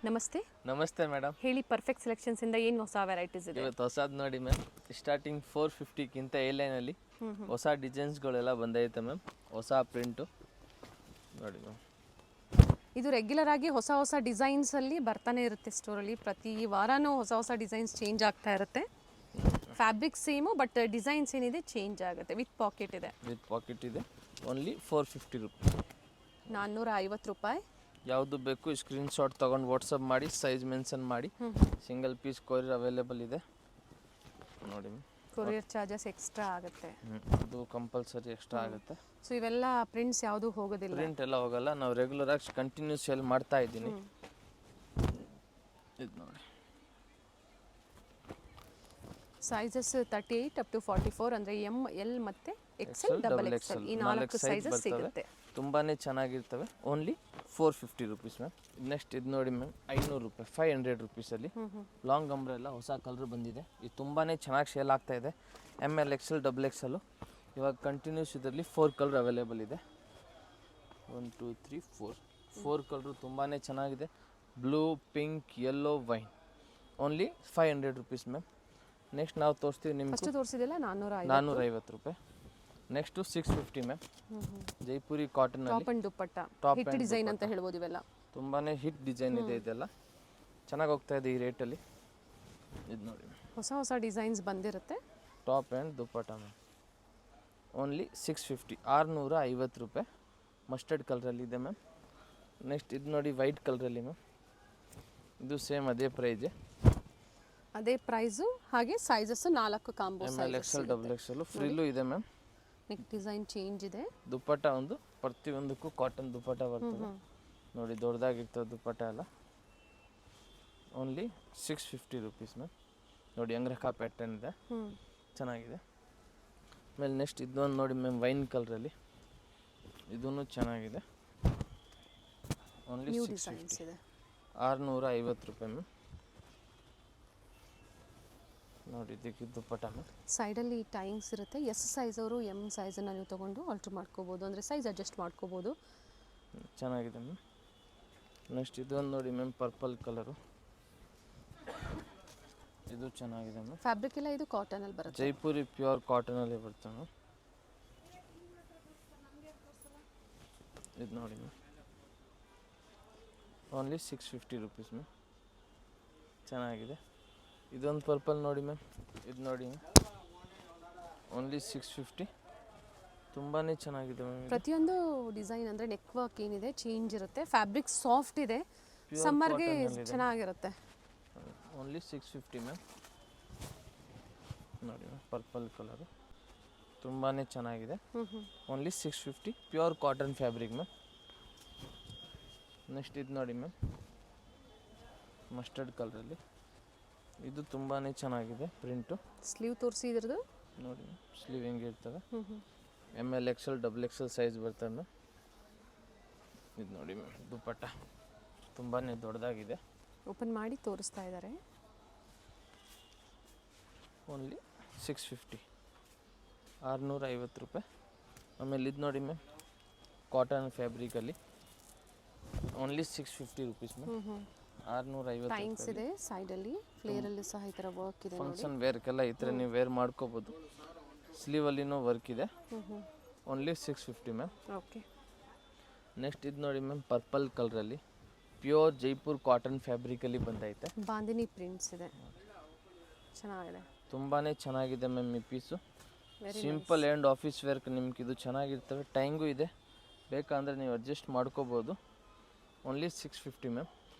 ನಮಸ್ತೆ. ನಮಸ್ತೆ ಮೇಡಮ್. ಹೇಳಿ, ಪರ್ಫೆಕ್ಟ್ ಸೆಲೆಕ್ಷನ್ಸ್ ಇಂದ ಏನು ಹೊಸ ವೆರೈಟೀಸ್ ಇದೆ? ಇವತ್ತು ಹೊಸದು ನೋಡಿ ಮ್ಯಾಮ್, ಸ್ಟಾರ್ಟಿಂಗ್ 450ಕ್ಕಿಂತ ಲೈನಲ್ಲಿ ಹೊಸ ಡಿಸೈನ್ಸ್ಗಳೆಲ್ಲ ಬಂದೈತೆ ಮ್ಯಾಮ್. ಹೊಸ ಪ್ರಿಂಟು ನೋಡಿ ಮ್ಯಾಮ್. ಇದು ರೆಗ್ಯುಲರ್ ಆಗಿ ಹೊಸ ಹೊಸ ಡಿಸೈನ್ಸ್ ಅಲ್ಲಿ ಬರ್ತಾನೆ ಇರುತ್ತೆ ಸ್ಟೋರಲ್ಲಿ. ಪ್ರತಿ ವಾರನೂ ಹೊಸ ಹೊಸ ಡಿಸೈನ್ಸ್ ಚೇಂಜ್ ಆಗ್ತಾ ಇರುತ್ತೆ. ಫ್ಯಾಬ್ರಿಕ್ ಸೇಮು, ಬಟ್ ಡಿಸೈನ್ಸ್ ಏನಿದೆ ಚೇಂಜ್ ಆಗುತ್ತೆ. ವಿತ್ ಪಾಕೆಟ್ ಇದೆ. ವಿತ್ ಪಾಕೆಟ್ ಇದೆ. Only 450 rupees. 450 ರೂಪಾಯಿ. ಯಾವುದು ಬೇಕು ಸ್ಕ್ರೀನ್ಶಾಟ್ ತೊಗೊಂಡು ವಾಟ್ಸಪ್ ಮಾಡಿ, ಸೈಜ್ ಮೆನ್ಷನ್ ಮಾಡಿ. ಸಿಂಗಲ್ ಪೀಸ್ ಕೊರಿಯರ್ ಅವೈಲೇಬಲ್ ಇದೆ ನೋಡಿ ಮ್ಯಾಮ್. ಕೊರಿಯರ್ ಚಾರ್ಜಸ್ ಎಕ್ಸ್ಟ್ರಾ ಆಗುತ್ತೆ. ಅದು ಕಂಪಲ್ಸರಿ ಎಕ್ಸ್ಟ್ರಾ ಆಗುತ್ತೆ. ಸೊ ಇವೆಲ್ಲ ಪ್ರಿಂಟ್ಸ್ ಯಾವುದು ಹೋಗೋದಿಲ್ಲ? ಪ್ರಿಂಟ್ ಎಲ್ಲ ಹೋಗಲ್ಲ. ನಾವು ರೆಗ್ಯುಲರ್ ಆಗಿ ಕಂಟಿನ್ಯೂಸ್ ಸೇಲ್ ಮಾಡ್ತಾ ಇದ್ದೀನಿ. ಇದು ನೋಡಿ, ಸೈಜಸ್ 38 ಅಪ್ ಟು 44 ಅಂದರೆ ಎಮ್, ಎಲ್ ಮತ್ತು ಎಕ್ಸೆಲ್, ಡಬಲ್ ಎಕ್ಸೆಲ್ ಈ 4 ಸೈಜಸ್ ಸಿಗುತ್ತೆ. ತುಂಬಾ ಚೆನ್ನಾಗಿರ್ತವೆ. Only 450 rupees ma'am. ನೆಕ್ಸ್ಟ್ ಇದು ನೋಡಿ ಮ್ಯಾಮ್, 500 ರೂಪಾಯಿ, 500 ರೂಪೀಸಲ್ಲಿ ಲಾಂಗ್ ಅಂಬ್ರೆಲ್ಲ ಹೊಸ ಕಲರ್ ಬಂದಿದೆ. ಇದು ತುಂಬಾ ಚೆನ್ನಾಗಿ ಸೇಲ್ ಆಗ್ತಾ ಇದೆ. M L, XL, double XL. ಇವಾಗ ಕಂಟಿನ್ಯೂಸ್ ಇದರಲ್ಲಿ 4 ಕಲರ್ ಅವೈಲೇಬಲ್ ಇದೆ. 1 2 3 4 ಕಲರು ತುಂಬಾ ಚೆನ್ನಾಗಿದೆ. Blue, pink, yellow, wine. Only 500 rupees ma'am. Next ನಾವು ತೋರಿಸ್ತೀವಿ ನಿಮ್ಗೆ. ತೋರಿಸಿದೆಲ್ಲ 450 ರೂಪಾಯಿ. Next 650 ma'am. Jaipuri cotton top and dupatta, hit design ಅಂತ ಹೇಳ್ಬೋದು. ಇವೆಲ್ಲ ತುಂಬಾ ಹಿಟ್ ಡಿಸೈನ್ ಇದೆ. ಇದೆಲ್ಲ ಚೆನ್ನಾಗಿ ಹೋಗ್ತಾ ಇದೆ ಈ ರೇಟಲ್ಲಿ. ಇದು ನೋಡಿ, ಹೊಸ ಹೊಸ ಡಿಸೈನ್ಸ್ ಬಂದಿರುತ್ತೆ. Top and dupatta ma'am. Only 650, 650 ರೂಪಾಯಿ. ಮಸ್ಟರ್ಡ್ ಕಲರಲ್ಲಿ ಇದೆ ಮ್ಯಾಮ್. ನೆಕ್ಸ್ಟ್ ಇದು ನೋಡಿ, ವೈಟ್ ಕಲರಲ್ಲಿ ಮ್ಯಾಮ್. ಇದು ಸೇಮ್ ಅದೇ ಪ್ರೈಜೆ, ಅದೇ ಪ್ರೈಸು. ಹಾಗೆ sizes 4 combo M L, XL, double XL. Frill ಇದೆ ಮ್ಯಾಮ್. ನೆಕ್ ಡಿಸೈನ್ ಚೇಂಜ್ ಇದೆ. ದುಪ್ಪಟ್ಟ ಒಂದು ಪ್ರತಿಯೊಂದಕ್ಕೂ ಕಾಟನ್ ದುಪ್ಪಟ್ಟ ಬರ್ತದೆ ನೋಡಿ. ದೊಡ್ಡದಾಗಿರ್ತದೆ ದುಪ್ಪಟ್ಟ ಎಲ್ಲ. Only 650 rupees ma'am. ನೋಡಿ, ಅಂಗ್ರಕಾ ಪ್ಯಾಟರ್ನ್ ಇದೆ, ಚೆನ್ನಾಗಿದೆ. ಆಮೇಲೆ ನೆಕ್ಸ್ಟ್ ಇದೊಂದು ನೋಡಿ ಮ್ಯಾಮ್, ವೈನ್ ಕಲರಲ್ಲಿ. ಇದೂ ಚೆನ್ನಾಗಿದೆ. ಓನ್ಲಿ 650, 650 ರೂಪಾಯಿ ಮ್ಯಾಮ್. ನೋಡಿ, ಇದಕ್ಕೆ ದುಪ್ಪಟ್ಟ ಮ್ಯಾಮ್. ಸೈಡಲ್ಲಿ ಟೈಂಗ್ಸ್ ಇರುತ್ತೆ. ಎಸ್ ಸೈಜ್ ಅವರು ಎಮ್ ಸೈಜನ್ನು ನೀವು ತೊಗೊಂಡು ಆಲ್ಟ್ರ್ ಮಾಡ್ಕೋಬೋದು, ಅಂದರೆ ಸೈಜ್ ಅಡ್ಜಸ್ಟ್ ಮಾಡ್ಕೋಬೋದು. ಚೆನ್ನಾಗಿದೆ ಮ್ಯಾಮ್. ನೆಕ್ಸ್ಟ್ ಇದೊಂದು ನೋಡಿ ಮ್ಯಾಮ್, ಪರ್ಪಲ್ ಕಲರು. ಇದು ಚೆನ್ನಾಗಿದೆ ಮ್ಯಾಮ್. ಫ್ಯಾಬ್ರಿಕ್ ಎಲ್ಲ ಇದು ಕಾಟನಲ್ಲಿ ಬರುತ್ತೆ. ಜೈಪುರಿ ಪ್ಯೂರ್ ಕಾಟನಲ್ಲಿ ಬರುತ್ತೆ ಮ್ಯಾಮ್. ಇದು ನೋಡಿ ಮ್ಯಾಮ್, ಓನ್ಲಿ 650 ರೂಪೀಸ್ ಮ್ಯಾಮ್. ಚೆನ್ನಾಗಿದೆ. ಇದೊಂದು ಪರ್ಪಲ್ ನೋಡಿ ಮ್ಯಾಮ್. ಇದು ನೋಡಿ ಮ್ಯಾಮ್, ಓನ್ಲಿ 650. ತುಂಬಾ ಚೆನ್ನಾಗಿದೆ ಮ್ಯಾಮ್. ಪ್ರತಿಯೊಂದು ಡಿಸೈನ್ ಅಂದರೆ ನೆಕ್ ವರ್ಕ್ ಏನಿದೆ ಚೇಂಜ್ ಇರುತ್ತೆ. ಫ್ಯಾಬ್ರಿಕ್ ಸಾಫ್ಟ್ ಇದೆ, ಸಮ್ಮರ್ಗೆ ಚೆನ್ನಾಗಿರುತ್ತೆ. Only 650 ma'am. ನೋಡಿ ಮ್ಯಾಮ್, ಪರ್ಪಲ್ ಕಲರು ತುಂಬಾ ಚೆನ್ನಾಗಿದೆ. Only 650, pure cotton fabric ma'am. Next ಇದು ನೋಡಿ ಮ್ಯಾಮ್, ಮಸ್ಟರ್ಡ್ ಕಲರಲ್ಲಿ. ಇದು ತುಂಬಾ ಚೆನ್ನಾಗಿದೆ ಪ್ರಿಂಟು. ಸ್ಲೀವ್ ತೋರಿಸಿ ಇದ್ರದ್ದು ನೋಡಿ, ಸ್ಲೀವ್ ಹೆಂಗೆ ಇರ್ತವೆ. M L, XL, double XL size ಬರ್ತವೆ ಮ್ಯಾಮ್. ಇದು ನೋಡಿ ಮ್ಯಾಮ್, ದುಪ್ಪಟ್ಟ ತುಂಬಾ ದೊಡ್ಡದಾಗಿದೆ. ಓಪನ್ ಮಾಡಿ ತೋರಿಸ್ತಾ ಇದ್ದಾರೆ. ಓನ್ಲಿ 650, 650 ರೂಪಾಯಿ. ಆಮೇಲೆ ಇದು ನೋಡಿ ಮ್ಯಾಮ್, ಕಾಟನ್ ಫ್ಯಾಬ್ರಿಕಲ್ಲಿ. Only 650 rupees ma'am. 650 ಟೈಮ್ಸ್ ಇದೆ. ಸೈಡಲ್ಲಿ ಫ್ಲೇರಲ್ಲಿ ಸಹ ಈ ಥರ ವರ್ಕ್ ಇದೆ. ಫಂಕ್ಷನ್ ವೇರ್ಗೆಲ್ಲ ಈ ಥರ ನೀವು ವೇರ್ ಮಾಡ್ಕೋಬೋದು. ಸ್ಲೀವಲ್ಲಿನೂ ವರ್ಕ್ ಇದೆ. Only 650 ma'am. ಓಕೆ. ನೆಕ್ಸ್ಟ್ ಇದು ನೋಡಿ ಮ್ಯಾಮ್, ಪರ್ಪಲ್ ಕಲರಲ್ಲಿ ಪ್ಯೂರ್ ಜೈಪುರ್ ಕಾಟನ್ ಫ್ಯಾಬ್ರಿಕಲ್ಲಿ ಬಂದೈತೆ. ಬಾಂದಿನಿ ಪ್ರಿಂಟ್ಸ್ ಇದೆ, ಚೆನ್ನಾಗಿದೆ. ತುಂಬಾ ಚೆನ್ನಾಗಿದೆ ಮ್ಯಾಮ್ ಈ ಪೀಸು. ಸಿಂಪಲ್ ಆ್ಯಂಡ್ ಆಫೀಸ್ ವೇರ್ಕ್ ನಿಮ್ಗೆ ಇದು ಚೆನ್ನಾಗಿರ್ತವೆ. ಟೈಂಗೂ ಇದೆ, ಬೇಕಂದರೆ ನೀವು ಅಡ್ಜಸ್ಟ್ ಮಾಡ್ಕೋಬೋದು. Only 650 ma'am.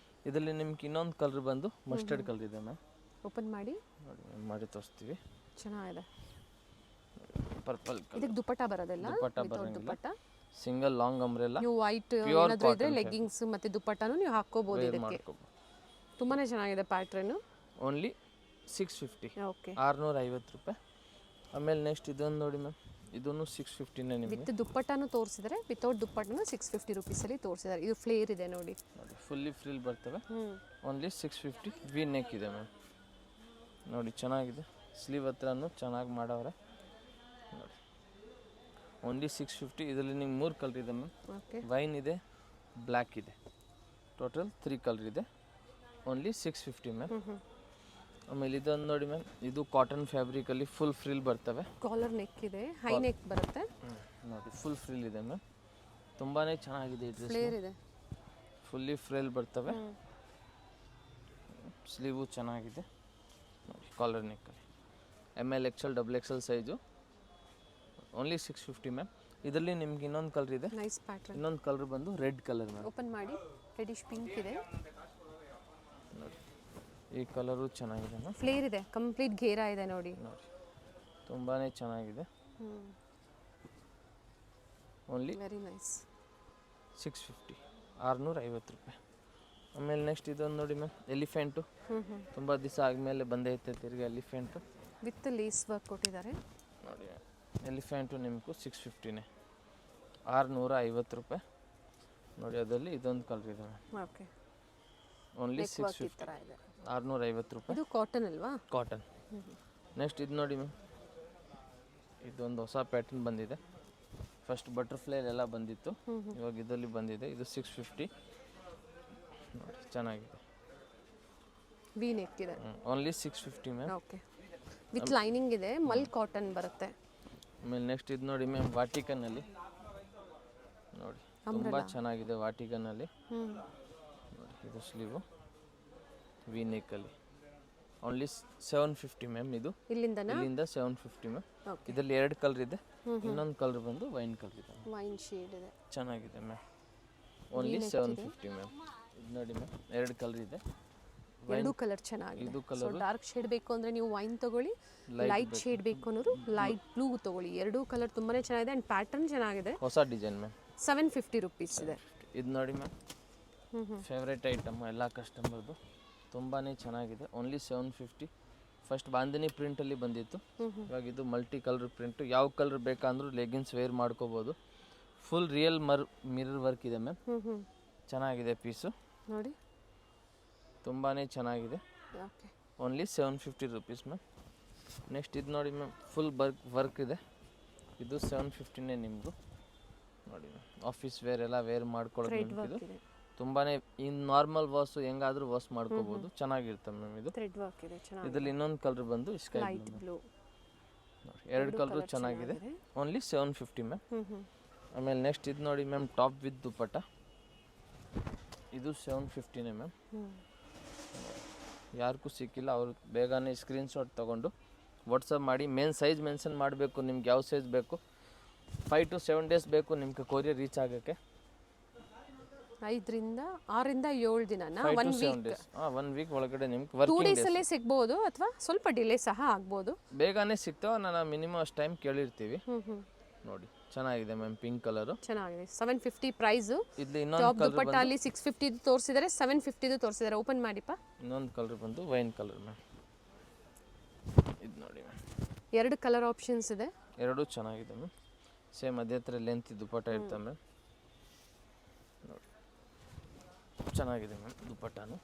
ಇದರಲ್ಲಿ ನಿಮ್ಗೆ ಇನ್ನೊಂದು ಕಲರ್ ಬಂದು ಮಸ್ಟರ್ಡ್ ಕಲರ್ ಇದೆ ಮ್ಯಾಮ್. ಓಪನ್ ಮಾಡಿ ನೋಡಿ ಮ್ಯಾಮ್, ಮಾಡಿ ತೋರಿಸ್ತೀವಿ. ಚೆನ್ನಾಗಿದೆ. Purple colour. ಇದಕ್ಕೆ ದುಪ್ಪಟ್ಟ ಬರೋದಿಲ್ಲ. ದುಪ್ಪಟ್ಟ ಬರೋದಿಲ್ಲ. Single long umbrella. ನೀವು ವೈಟ್ ಏನಾದರೂ ಇದ್ರೆ ಲೆಗ್ಗಿಂಗ್ಸ್ ಮತ್ತು ದುಪ್ಪಟ್ಟನೂ ನೀವು ಹಾಕ್ಕೋಬೋದು. ಇದಕ್ಕೆ ತುಂಬಾ ಚೆನ್ನಾಗಿದೆ ಪ್ಯಾಟ್ರನ್ನು. ಓನ್ಲಿ 650, ಓಕೆ, 650 ರೂಪಾಯಿ. ಆಮೇಲೆ ನೆಕ್ಸ್ಟ್ ಇದೊಂದು ನೋಡಿ ಮ್ಯಾಮ್, ಇದನ್ನು 650ನೇ ನಿಮಗೆ. ವಿತ್ ದುಪ್ಪಟ್ಟನೂ ತೋರಿಸಿದರೆ, ವಿತೌಟ್ ದುಪ್ಪಟ್ಟನೂ 650 ರೂಪೀಸಲ್ಲಿ ತೋರಿಸಿದ್ದಾರೆ. ಇದು ಫ್ಲೇರ್ ಇದೆ ನೋಡಿ. ನೋಡಿ, ಫುಲ್ಲಿ ಫ್ರಿಲ್ ಬರ್ತವೆ. ಓನ್ಲಿ 650. ವಿ ನೆಕ್ ಇದೆ ಮ್ಯಾಮ್. ನೋಡಿ, ಚೆನ್ನಾಗಿದೆ. ಸ್ಲೀವ್ ಹತ್ರನೂ ಚೆನ್ನಾಗಿ ಮಾಡವ್ರೆ ನೋಡಿ. ಓನ್ಲಿ 650. ಇದರಲ್ಲಿ ನಿಮ್ಗೆ 3 ಕಲರ್ ಇದೆ ಮ್ಯಾಮ್. ವೈನ್ ಇದೆ, ಬ್ಲ್ಯಾಕ್ ಇದೆ. ಟೋಟಲ್ 3 ಕಲರ್ ಇದೆ. Only 650 ma'am. ಆಮೇಲೆ ಇದೊಂದು ನೋಡಿ ಮ್ಯಾಮ್, ಇದು ಕಾಟನ್ ಫ್ಯಾಬ್ರಿಕಲ್ಲಿ ಫುಲ್ ಫ್ರಿಲ್ ಬರ್ತವೆ. ಕಾಲರ್ ನೆಕ್ ಇದೆ, ಹೈ ನೆಕ್ ಬರುತ್ತೆ, ನೋಡಿ ಫುಲ್ ಫ್ರಿಲ್ ಇದೆ ಮ್ಯಾಮ್. ತುಂಬಾ ಚೆನ್ನಾಗಿದೆ ಈ ಡ್ರೆಸ್. ಫ್ಲೇರ್ ಇದೆ, ಫುಲ್ಲಿ ಫ್ರಿಲ್ ಬರ್ತವೆ. ಸ್ಲೀವು ಚೆನ್ನಾಗಿದೆ ನೋಡಿ, ಕಾಲರ್ ನೆಕ್ಕಲ್ಲಿ. ML XL XXL size. Only 650 ma'am. ಇದರಲ್ಲಿ ನಿಮ್ಗೆ ಇನ್ನೊಂದು ಕಲರ್ ಇದೆ. Nice pattern. ಇನ್ನೊಂದು ಕಲರ್ ಬಂದು ರೆಡ್ ಕಲರ್ ಮ್ಯಾಮ್. ಓಪನ್ ಮಾಡಿ, ರೆಡಿಶ್ ಪಿಂಕ್ ಇದೆ ನೋಡಿ, ಈ ಕಲರು ಚೆನ್ನಾಗಿದೆ ಮ್ಯಾಮ್. ಫ್ಲೇರ್ ಇದೆ, ಕಂಪ್ಲೀಟ್ ಘೇರಾ ಇದೆ ನೋಡಿ. ನೋಡಿ ತುಂಬಾ ಚೆನ್ನಾಗಿದೆ. Only very nice. 650, 650 ರೂಪಾಯಿ. ಆಮೇಲೆ ನೆಕ್ಸ್ಟ್ ಇದೊಂದು ನೋಡಿ ಮ್ಯಾಮ್, ಎಲಿಫೆಂಟು. ತುಂಬ ದಿವಸ ಆದಮೇಲೆ ಬಂದೈತೆ ತಿರ್ಗಿ ಎಲಿಫೆಂಟು. ವಿತ್ ಲೇಸ್ ವರ್ಕ್ ಕೊಟ್ಟಿದ್ದಾರೆ ನೋಡಿ. ಎಲಿಫೆಂಟು ನಿಮಗೂ 650ನೇ, 650 ರೂಪಾಯಿ. ನೋಡಿ ಅದರಲ್ಲಿ ಇದೊಂದು ಕಲರ್ ಇದೆ ma'am. Okay, only neck work ಈ 650, ಥರ ಇದೆ. 650 ರೂಪಾಯಿ. ಇದು ಕಾಟನ್ ಅಲ್ವಾ? ಕಾಟನ್. ನೆಕ್ಸ್ಟ್ ಇದು ನೋಡಿ ಮ್ಯಾಮ್, ಇದೊಂದು ಹೊಸ ಪ್ಯಾಟರ್ನ್ ಬಂದಿದೆ. ಫಸ್ಟ್ ಬಟರ್ಫ್ಲೈ ಎಲ್ಲ ಬಂದಿತ್ತು, ಇವಾಗ ಇದರಲ್ಲಿ ಬಂದಿದೆ. ಇದು 650 ನೋಡಿ, ಚೆನ್ನಾಗಿದೆ. ವಿ ನೆಕ್ ಇದೆ. Only 650 ma'am. Okay, with lining ಇದೆ, ಮಲ್ ಕಾಟನ್ ಬರುತ್ತೆ. ಆಮೇಲೆ ನೆಕ್ಸ್ಟ್ ಇದು ನೋಡಿ ಮ್ಯಾಮ್, ವಾಟಿಕನ್ನಲ್ಲಿ ನೋಡಿ ತುಂಬ ಚೆನ್ನಾಗಿದೆ. ವಾಟಿಕನ್ನಲ್ಲಿ ನೋಡಿ, ಇದು ಸ್ಲೀವು ವಿ ನೆಕ್ಕಲ್ಲಿ. Only 750 ma'am. ಇದು ಇಲ್ಲಿಂದನಾ? ಇಲ್ಲಿಂದ 750 ಮ್ಯಾಮ್. ಓಕೆ, ಇದರಲ್ಲಿ 2 ಕಲರ್ ಇದೆ. ಇನ್ನೊಂದು ಕಲರ್ ಬಂದು ವೈನ್ ಕಲರ್ ಇದೆ. ವೈನ್ ಶೇಡ್ ಇದೆ, ಚೆನ್ನಾಗಿದೆ ಮ್ಯಾಮ್. Only 750 ma'am. ಇದು ನೋಡಿ ಮ್ಯಾಮ್, 2 ಕಲರ್ ಇದೆ. ಎರಡು ಕಲರ್ ಚೆನ್ನಾಗಿದೆ. ಇದು ಸೊ ಕಲರ್ ಡಾರ್ಕ್ ಶೇಡ್ ಬೇಕು ಅಂದರೆ ನೀವು ವೈನ್ ತಗೊಳ್ಳಿ, ಲೈಟ್ ಶೇಡ್ ಬೇಕು ಅನ್ನೋರು ಲೈಟ್ ಬ್ಲೂ ತಗೊಳ್ಳಿ. ಎರಡೂ ಕಲರ್ ತುಂಬಾ ಚೆನ್ನಾಗಿದೆ ಆ್ಯಂಡ್ ಪ್ಯಾಟರ್ನ್ ಚೆನ್ನಾಗಿದೆ. ಹೊಸ ಡಿಸೈನ್ ಮ್ಯಾಮ್. 750 ರುಪೀಸ್ ಇದೆ. ಇದು ನೋಡಿ ಮ್ಯಾಮ್, ಫೇವ್ರೇಟ್ ಐಟಮ್ ಎಲ್ಲ ಕಸ್ಟಮರ್ದು. ತುಂಬಾ ಚೆನ್ನಾಗಿದೆ. ಓನ್ಲಿ 750. ಫಸ್ಟ್ ಬಾಂದಿನಿ ಪ್ರಿಂಟಲ್ಲಿ ಬಂದಿತ್ತು, ಇವಾಗ ಇದು ಮಲ್ಟಿ ಕಲರ್ ಪ್ರಿಂಟು. ಯಾವ ಕಲರ್ ಬೇಕಂದ್ರೂ ಲೆಗಿನ್ಸ್ ವೇರ್ ಮಾಡ್ಕೋಬೋದು. ಫುಲ್ ರಿಯಲ್ ಮಿರರ್ ವರ್ಕ್ ಇದೆ ಮ್ಯಾಮ್. ಚೆನ್ನಾಗಿದೆ ಪೀಸು ನೋಡಿ, ತುಂಬಾ ಚೆನ್ನಾಗಿದೆ. Okay, only 750 rupees ma'am. Next ಇದು ನೋಡಿ ಮ್ಯಾಮ್, ಫುಲ್ ವರ್ಕ್ ಇದೆ. ಇದು 750ನೇ ನಿಮಗೂ. ನೋಡಿ ಮ್ಯಾಮ್, ಆಫೀಸ್ ವೇರ್ ಎಲ್ಲ ವೇರ್ ಮಾಡ್ಕೊಳ್ಳೋದು ನಿಮ್ಗೆ. ಇದು ತುಂಬಾ ಇನ್ ನಾರ್ಮಲ್ ವಾಶು ಹೆಂಗಾದ್ರೂ ವಾಶ್ ಮಾಡ್ಕೋಬೋದು. ಚೆನ್ನಾಗಿರ್ತವೆ ಮ್ಯಾಮ್. ಇದು ಥ್ರೆಡ್ ವರ್ಕ್ ಇದೆ, ಚೆನ್ನಾಗಿದೆ. ಇದರಲ್ಲಿ ಇನ್ನೊಂದು ಕಲರ್ ಬಂದು ಸ್ಕೈ ಲೈಟ್ ಬ್ಲೂ. ನೋಡಿ, 2 ಕಲರ್ ಚೆನ್ನಾಗಿದೆ. Only 750 ma'am. ಆಮೇಲೆ ನೆಕ್ಸ್ಟ್ ಇದು ನೋಡಿ ಮ್ಯಾಮ್, ಟಾಪ್ ವಿತ್ ದುಪ್ಪಟ್ಟ. ಇದು 750ನೇ ಮ್ಯಾಮ್. ಯಾರಿಗೂ ಸಿಕ್ಕಿಲ್ಲ ಅವರು ಬೇಗನೆ ಸ್ಕ್ರೀನ್ಶಾಟ್ ತೊಗೊಂಡು ವಾಟ್ಸಪ್ ಮಾಡಿ. ಸೈಜ್ ಮೆನ್ಷನ್ ಮಾಡಬೇಕು, ನಿಮ್ಗೆ ಯಾವ ಸೈಜ್ ಬೇಕು. 5 to 7 ಡೇಸ್ ಬೇಕು ನಿಮ್ಗೆ ಕೊರಿಯರ್ ರೀಚ್ ಆಗೋಕ್ಕೆ. 5 ರಿಂದ 6 ರಿಂದ 7 ದಿನನಾ? 5 to 7 ಡೇಸ್. 1 ವೀಕ್ ಒಳಗಡೆ ನಿಮ್ಗೆ ವರ್ಕಿಂಗ್ 2 ಡೇಸ್ ಅಲ್ಲೇ ಸಿಗ್ಬೋದು ಅಥವಾ ಸ್ವಲ್ಪ ಡಿಲೇ ಸಹ ಆಗ್ಬೋದು. ಬೇಗನೆ ಸಿಗ್ತಾವೆ. ನಾನು ಮಿನಿಮಮ್ ಅಷ್ಟು ಟೈಮ್ ಕೇಳಿರ್ತೀವಿ. ನೋಡಿ ಚೆನ್ನಾಗಿದೆ ಮ್ಯಾಮ್, ಪಿಂಕ್ ಕಲರು. ಚೆನ್ನಾಗಿದೆ. 750 ಪ್ರೈಸು. ಇಲ್ಲಿ ಇನ್ನೊಂದು ಟಾಪ್ ಕಲರ್ ದುಪಟ್ಟ ಅಲ್ಲಿ 650 ತೋರಿಸಿದ್ದಾರೆ, 750 ತೋರಿಸಿದ್ದಾರೆ. ಓಪನ್ ಮಾಡಿಪ್ಪ. ಇನ್ನೊಂದು ಕಲರ್ ಬಂದು ವೈನ್ ಕಲರ್ ಮ್ಯಾಮ್. ಇದು ನೋಡಿ ಮ್ಯಾಮ್, 2 ಕಲರ್ ಆಪ್ಷನ್ಸ್ ಇದೆ. ಎರಡೂ ಚೆನ್ನಾಗಿದೆ ಮ್ಯಾಮ್. ಸೇಮ್ ಅದೇ ಥರ ಲೆಂತ್ ದುಪಟ್ಟ ಇರ್ತವೆ ಮ್ಯಾಮ್. ನೋಡಿ ಚೆನ್ನಾಗಿದೆ ಮ್ಯಾಮ್ ದುಪಟ್ಟನು.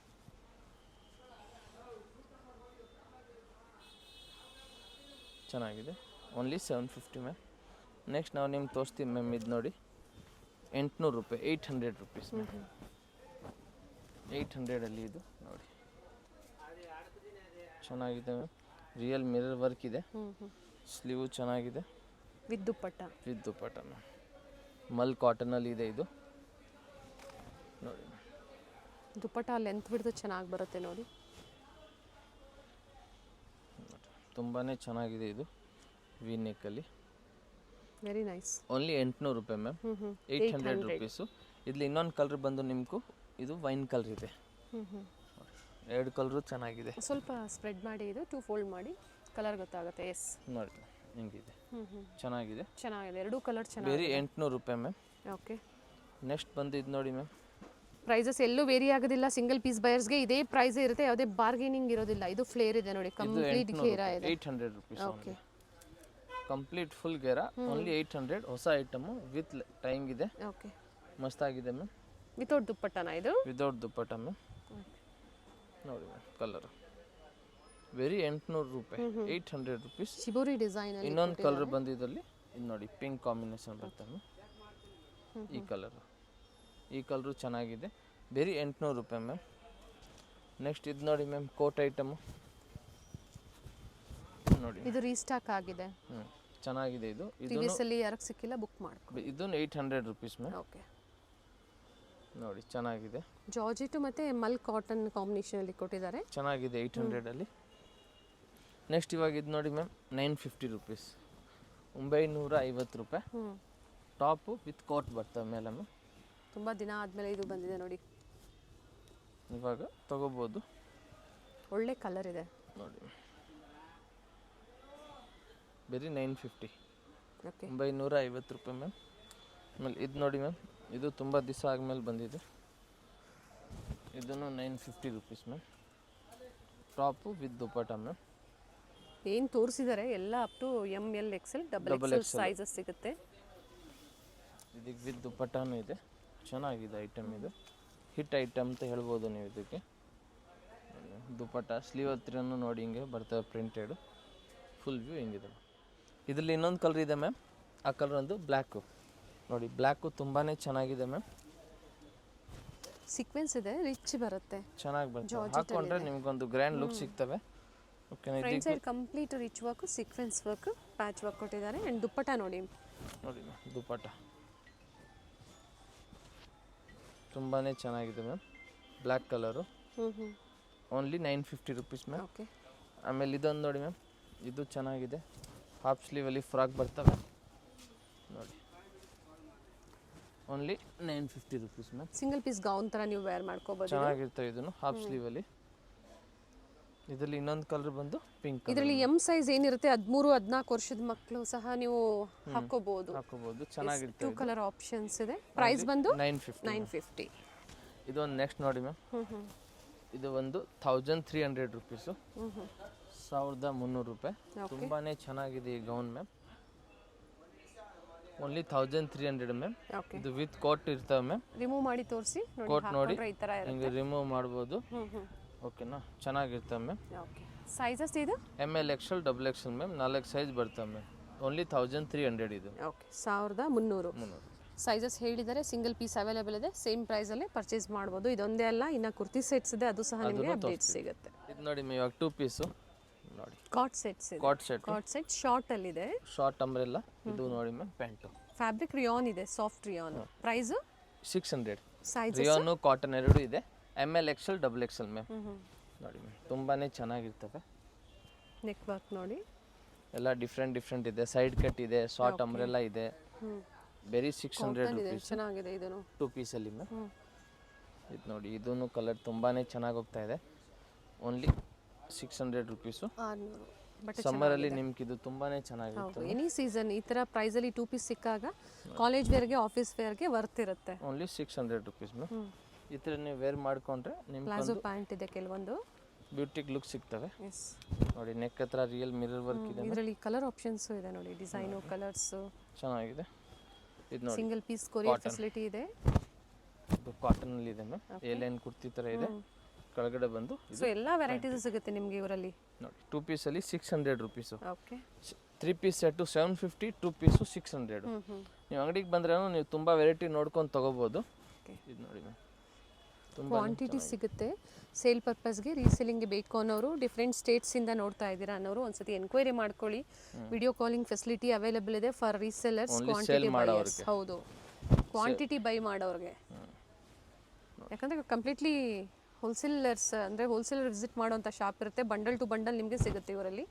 ಚೆನ್ನಾಗಿದೆ. Only 750 ma'am. ನೆಕ್ಸ್ಟ್ ನಾವು ನಿಮ್ಗೆ ತೋರಿಸ್ತೀವಿ ಮ್ಯಾಮ್. ಇದು ನೋಡಿ 800 ರೂಪಾಯಿ, 800 ರುಪೀಸ್ ಮ್ಯಾಮ್. 800ಅಲ್ಲಿ ಇದು ನೋಡಿ ಚೆನ್ನಾಗಿದೆ ಮ್ಯಾಮ್. ರಿಯಲ್ ಮಿರರ್ ವರ್ಕ್ ಇದೆ. ಸ್ಲೀವು ಚೆನ್ನಾಗಿದೆ with dupatta. With dupatta ma'am. Mul ಕಾಟನಲ್ಲಿ ಇದೆ ಇದು ನೋಡಿ. ದುಪ್ಪಟ್ಟ ಲೆಂತ್ ಬಿಡ್ದು ಚೆನ್ನಾಗಿ ಬರುತ್ತೆ ನೋಡಿ. ತುಂಬಾ ಚೆನ್ನಾಗಿದೆ ಇದು ವಿ ನೆಕ್ಕಲ್ಲಿ. Very nice. ಓನ್ಲಿ 800 ರೂಪಾಯಿ ಮ್ಯಾಮ್. 800 ರುಪೀಸು. ಇಲ್ಲಿ ಇನ್ನೊಂದು ಕಲರ್ ಬಂದು ನಿಮಗೂ ಇದು ವೈನ್ ಕಲರ್ ಇದೆ. 2 ಕಲರು ಚೆನ್ನಾಗಿದೆ. ಸ್ವಲ್ಪ ಸ್ಪ್ರೆಡ್ ಮಾಡಿ, ಇದು 2 ಫೋಲ್ಡ್ ಮಾಡಿ ಕಲರ್ ಗೊತ್ತಾಗುತ್ತೆ. ಎಸ್ ನೋಡಿ ಹಿಂಗಿದೆ, ಚೆನ್ನಾಗಿದೆ. ಚೆನ್ನಾಗಿದೆ, 2 ಕಲರ್ ಚೆನ್ನಾಗಿದೆ. ಬೇರೆ 800 ರೂಪಾಯಿ ಮ್ಯಾಮ್. ಓಕೆ, ನೆಕ್ಸ್ಟ್ ಬಂದು ಇದು ನೋಡಿ ಮ್ಯಾಮ್. ಪ್ರೈಸಸ್ ಎಲ್ಲೂ ವೇರಿ ಆಗೋದಿಲ್ಲ. ಸಿಂಗಲ್ ಪೀಸ್ ಬಯರ್ಸ್ಗೆ ಇದೇ ಪ್ರೈಸ್ ಇರುತ್ತೆ, ಯಾವುದೇ ಬಾರ್ಗೇನಿಂಗ್ ಇರೋದಿಲ್ಲ. ಇದು ಫ್ಲೇರ್ ಇದೆ ನೋಡಿ, ಕಂಪ್ಲೀಟ್ ಘೇರಾ ಇದೆ. 800 rupees. Okay, complete full ghera. Only 800. ಹೊಸ ಐಟಮು ವಿತ್ ಟೈಂಗ್ ಇದೆ. ಓಕೆ, ಮಸ್ತಾಗಿದೆ ಮ್ಯಾಮ್. ವಿತೌಟ್ ದುಪ್ಪಟ್ಟನ ಇದು? Without dupatta ma'am. ನೋಡಿ ಮ್ಯಾಮ್ ಕಲರ್ ವೆರಿ 800 ರೂಪಾಯಿ. 800 ರುಪೀಸ್. Shibori design. ಇನ್ನೊಂದು ಕಲರ್ ಬಂದು ಇದರಲ್ಲಿ ಇದು ನೋಡಿ, ಪಿಂಕ್ ಕಾಂಬಿನೇಷನ್ ಬರುತ್ತೆ ಮ್ಯಾಮ್. ಈ ಕಲರು ಚೆನ್ನಾಗಿದೆ. ಬೇರೆ 800 ರೂಪಾಯಿ ಮ್ಯಾಮ್. ನೆಕ್ಸ್ಟ್ ಇದು ನೋಡಿ ಮ್ಯಾಮ್ ಕೋಟ್ ಐಟಮು ನೋಡಿ. ಇದು ರೀಸ್ಟಾಕ್ ಆಗಿದೆ. ಚೆನ್ನಾಗಿದೆ ಇದು. ಪ್ರೀವಿಯಸ್ ಅಲ್ಲಿ ಯಾರಿಗೆ ಸಿಕ್ಕಿಲ್ಲ ಬುಕ್ ಮಾಡ್ಕೊ. ಇದು 800 ರುಪೀಸ್ ಮ್ಯಾಮ್. ಓಕೆ ನೋಡಿ ಚೆನ್ನಾಗಿದೆ. ಜಾರ್ಜೆಟ್ ಮತ್ತೆ ಮಲ್ ಕಾಟನ್ ಕಾಂಬಿನೇಷನ್ ಅಲ್ಲಿ ಕೊಟ್ಟಿದ್ದಾರೆ. ಚೆನ್ನಾಗಿದೆ 800 ಅಲ್ಲಿ. ನೆಕ್ಸ್ಟ್ ಇವಾಗ ಇದು ನೋಡಿ ಮ್ಯಾಮ್ 950 ರುಪೀಸ್, 950 ರೂಪಾಯಿ. ಟಾಪು ವಿತ್ ಕೋಟ್ ಬರ್ತವೆ ಮೇಲೆ ಮ್ಯಾಮ್. ತುಂಬ ದಿನ ಆದಮೇಲೆ ಇದು ಬಂದಿದೆ ನೋಡಿ, ಇವಾಗ ತಗೋಬೋದು. ಒಳ್ಳೆ ಕಲರ್ ಇದೆ ನೋಡಿ, ಬರೀ 950, ಓಕೆ 950 ರೂಪಾಯಿ ಮ್ಯಾಮ್. ಆಮೇಲೆ ಇದು ನೋಡಿ ಮ್ಯಾಮ್, ಇದು ತುಂಬ ದಿವಸ ಆದಮೇಲೆ ಬಂದಿದೆ. ಇದನ್ನು 950 rupees ma'am. Top with dupatta ma'am. ಏನು ತೋರಿಸಿದ್ದಾರೆ ಎಲ್ಲ up to ML XL double XL sizes ಸಿಗುತ್ತೆ. ಇದಕ್ಕೆ ವಿತ್ ದುಪ್ಪಟ್ಟನೂ ಇದೆ. ಚೆನ್ನಾಗಿದೆ ಐಟಮ್ ಇದು, ಹಿಟ್ ಐಟಮ್ ಅಂತ ಹೇಳ್ಬೋದು ನೀವು ಇದಕ್ಕೆ. ದುಪ್ಪಟ್ಟ ಸ್ಲೀವ್ ಹತ್ರನೂ ನೋಡಿ ಹಿಂಗೆ ಬರ್ತವೆ ಪ್ರಿಂಟೆಡು. ಫುಲ್ ವ್ಯೂ ಹಿಂಗಿದೆ. ಇದರಲ್ಲಿ ಇನ್ನೊಂದು ಕಲರ್ ಇದೆ ಮ್ಯಾಮ್, ಆ ಕಲರ್ ಒಂದು ಬ್ಲ್ಯಾಕು ನೋಡಿ. ಬ್ಲ್ಯಾಕು ತುಂಬಾ ಚೆನ್ನಾಗಿದೆ ಮ್ಯಾಮ್. ಸೀಕ್ವೆನ್ಸ್ ಇದೆ, ರಿಚ್ ಬರುತ್ತೆ, ಚೆನ್ನಾಗಿ ಬರ್ತವೆ. ಹಾಕೊಂಡ್ರೆ ನಿಮ್ಗೊಂದು ಗ್ರ್ಯಾಂಡ್ ಲುಕ್ ಸಿಗ್ತವೆ. ಓಕೆನಾ. Front side complete rich work, sequence work, patch work ಕೊಟ್ಟಿದ್ದಾರೆ. ಆ್ಯಂಡ್ ದುಪ್ಪಟ್ಟ ನೋಡಿ ನೋಡಿ ಮ್ಯಾಮ್, ದುಪ್ಪಟ್ಟ ತುಂಬಾ ಚೆನ್ನಾಗಿದೆ ma'am. Black colour, only 950 rupees ma'am. Okay. ಆಮೇಲೆ ಇದೊಂದು ನೋಡಿ ಮ್ಯಾಮ್, ಇದು ಚೆನ್ನಾಗಿದೆ. ಹಾಫ್ ಸ್ಲೀವಲ್ಲಿ ಫ್ರಾಕ್ ಬರ್ತವೆ ನೋಡಿ. Only 950 rupees ma'am. Single piece gown ಥರ ನೀವು ವೇರ್ ಮಾಡ್ಕೋಬೋದು. ಚೆನ್ನಾಗಿರ್ತವೆ ಇದನ್ನು ಹಾಫ್ ಸ್ಲೀವಲ್ಲಿ. ಇದರಲ್ಲಿ ಇನ್ನೊಂದು ಕಲರ್ ಬಂದು ಪಿಂಕ್. ಇದರಲ್ಲಿ M ಸೈಜ್ ಏನಿರುತ್ತೆ 13-14 ವರ್ಷದ ಮಕ್ಕಳು ಸಹ ನೀವು ಹಾಕೋಬಹುದು. ಚೆನ್ನಾಗಿರುತ್ತೆ. 2 ಕಲರ್ ಆಪ್ಷನ್ಸ್ ಇದೆ. ಪ್ರೈಸ್ ಬಂದು 950. ಇದೊಂದು ನೆಕ್ಸ್ಟ್ ನೋಡಿ ಮ್ಯಾಮ್, ಇದು ಒಂದು 1300 ರುಪೀಸು, 1300 ರೂಪಾಯಿ. ತುಂಬಾ ಚೆನ್ನಾಗಿದೆ ಈ ಗೌನ್ ಮ್ಯಾಮ್. Only 1300 ma'am. ಇದು ವಿತ್ ಕೋಟ್ ಇರ್ತವೆ ಮ್ಯಾಮ್. ರಿಮೂವ್ ಮಾಡಿ ತೋರಿಸಿ. ಕೋಟ್ ನೋಡಿ ಹಿಂಗೆ ರಿಮೂವ್ ಮಾಡ್ಬೋದು. ಓಕೆನಾ, ಚೆನ್ನಾಗಿರ್ತವೆ ಮ್ಯಾಮ್. ಓಕೆ. ಸೈಜಸ್ ಇದು ML XL double XL ma'am. 4 size ಬರ್ತವೆ ಮ್ಯಾಮ್. ಓನ್ಲಿ 1300 ಇದು. ಓಕೆ, 1300. ಸೈಜಸ್ ಹೇಳಿದರೆ ಸಿಂಗಲ್ ಪೀಸ್ ಅವೈಲೇಬಲ್ ಇದೆ. ಸೇಮ್ ಪ್ರೈಸಲ್ಲೇ ಪರ್ಚೇಸ್ ಮಾಡ್ಬೋದು. ಇದೊಂದೇ ಅಲ್ಲ, ಇನ್ನು ಕುರ್ತಿ ಸೆಟ್ಸ್ ಇದೆ, ಅದು ಸಹ ನಿಮಗೆ ಅಪ್ಡೇಟ್ ಸಿಗುತ್ತೆ. ಇದು ನೋಡಿ ಮ್ಯಾಮ್, ಇವಾಗ 2 ಪೀಸು ನೋಡಿ. ಕಾಟ್ ಸೆಟ್ಸ್ ಇದೆ. ಕಾಟ್ ಸೆಟ್ ಶಾರ್ಟ್ ಅಲ್ಲಿ ಇದೆ, ಶಾರ್ಟ್ ಅಂಬ್ರೆಲ್ಲ. ಇದು ನೋಡಿ ಮ್ಯಾಮ್ ಪ್ಯಾಂಟು. ಫ್ಯಾಬ್ರಿಕ್ ರಿಯಾನ್ ಇದೆ, soft rayon. Price 600. Size rayon cotton ಎರಡೂ ಇದೆ. ML XL double XL ma'am. ನೋಡಿ ಮ್ಯಾಮ್, ತುಂಬಾ ಚೆನ್ನಾಗಿರ್ತವೆ. ನೆಕ್ ವರ್ಕ್ ನೋಡಿ, ಎಲ್ಲ ಡಿಫ್ರೆಂಟ್ ಇದೆ. ಸೈಡ್ ಕಟ್ ಇದೆ, ಶಾರ್ಟ್ ಅಂಬ್ರೆಲ್ಲ ಇದೆ. ಬೆರಿ 600 ರುಪೀಸ್. ಚೆನ್ನಾಗಿದೆ ಇದನ್ನು 2 ಪೀಸಲ್ಲಿ ಮ್ಯಾಮ್. ಇದು ನೋಡಿ, ಇದೂ ಕಲರ್ ತುಂಬಾ ಚೆನ್ನಾಗಿ ಹೋಗ್ತಾ ಇದೆ. Only 600 rupees. 600. ಬಟ್ ಸಮ್ಮರಲ್ಲಿ ನಿಮ್ಗೆ ಇದು ತುಂಬಾ ಚೆನ್ನಾಗಿರುತ್ತೆ. ಎನಿ ಸೀಸನ್ ಈ ಥರ ಪ್ರೈಸಲ್ಲಿ 2 ಪೀಸ್ ಸಿಕ್ಕಾಗ ಕಾಲೇಜ್ ವೇರ್ಗೆ, ಆಫೀಸ್ ವೇರ್ಗೆ ವರ್ತ್ ಇರುತ್ತೆ. Only 600 rupees ma'am. ಈ ಥರ ನೀವು ವೇರ್ ಮಾಡಿಕೊಂಡ್ರೆ ನಿಮ್ಗೆ ಪ್ಲಾಜೋ ಪ್ಯಾಂಟ್ ಇದೆ ಕೆಲವೊಂದು, ಬ್ಯೂಟಿಗೆ ಲುಕ್ ಸಿಗ್ತವೆ. ಎಸ್ ನೋಡಿ, ನೆಕ್ ಹತ್ರ ರಿಯಲ್ ಮಿರರ್ ವರ್ಕ್ ಇದೆ. ಇದರಲ್ಲಿ ಕಲರ್ ಆಪ್ಷನ್ಸು ಇದೆ ನೋಡಿ, ಡಿಸೈನು, ಕಲರ್ಸು ಚೆನ್ನಾಗಿದೆ. ಇದು ನೋಡಿ, ಸಿಂಗಲ್ ಪೀಸ್ ಕೊರಿಯರ್ ಫೆಸಿಲಿಟಿ ಇದೆ. ಇದು ಕಾಟನಲ್ಲಿ ಇದೆ ಮ್ಯಾಮ್. ಏಲೈನ್ ಕುರ್ತಿ ಥರ ಇದೆ. ಕೆಳಗಡೆ ಬಂದು ಸೊ ಎಲ್ಲ ವೆರೈಟೀಸ್ ಸಿಗುತ್ತೆ ನಿಮಗೆ ಇವರಲ್ಲಿ. ನೋಡಿ, 2 ಪೀಸಲ್ಲಿ 600 rupees. Okay. 3 piece set 750, 2 piece 600. ನೀವು ಅಂಗಡಿಗೆ ಬಂದ್ರೆ ನೀವು ತುಂಬ ವೆರೈಟಿ ನೋಡ್ಕೊಂಡು ತೊಗೋಬೋದು. ಇದು ನೋಡಿ ಮ್ಯಾಮ್, ಕ್ವಾಂಟಿಟಿ ಸಿಗುತ್ತೆ. ಸೇಲ್ ಪರ್ಪಸ್ಗೆ, ರೀಸೇಲಿಂಗ್ಗೆ ಬೇಕು ಅನ್ನೋರು, ಡಿಫ್ರೆಂಟ್ ಸ್ಟೇಟ್ಸಿಂದ ನೋಡ್ತಾ ಇದ್ದೀರಾ ಅನ್ನೋರು ಒಂದ್ಸತಿ ಎನ್ಕ್ವೈರಿ ಮಾಡ್ಕೊಳ್ಳಿ. ವಿಡಿಯೋ ಕಾಲಿಂಗ್ ಫೆಸಿಲಿಟಿ ಅವೈಲೇಬಲ್ ಇದೆ ಫಾರ್ ರೀಸೆಲ್ಲರ್ಸ್, ಕ್ವಾಂಟಿಟಿ ಬೈಯರ್ಸ್. ಹೌದು, ಕ್ವಾಂಟಿಟಿ ಬೈ ಮಾಡೋರಿಗೆ. ಯಾಕಂದರೆ ಕಂಪ್ಲೀಟ್ಲಿ ಹೋಲ್ಸೇಲರ್ಸ್, ಅಂದರೆ ಹೋಲ್ಸೇಲರ್ ವಿಸಿಟ್ ಮಾಡುವಂಥ ಶಾಪ್ ಇರುತ್ತೆ. ಬಂಡಲ್ ಟು ಬಂಡಲ್ ನಿಮಗೆ ಸಿಗುತ್ತೆ ಇವರಲ್ಲಿ.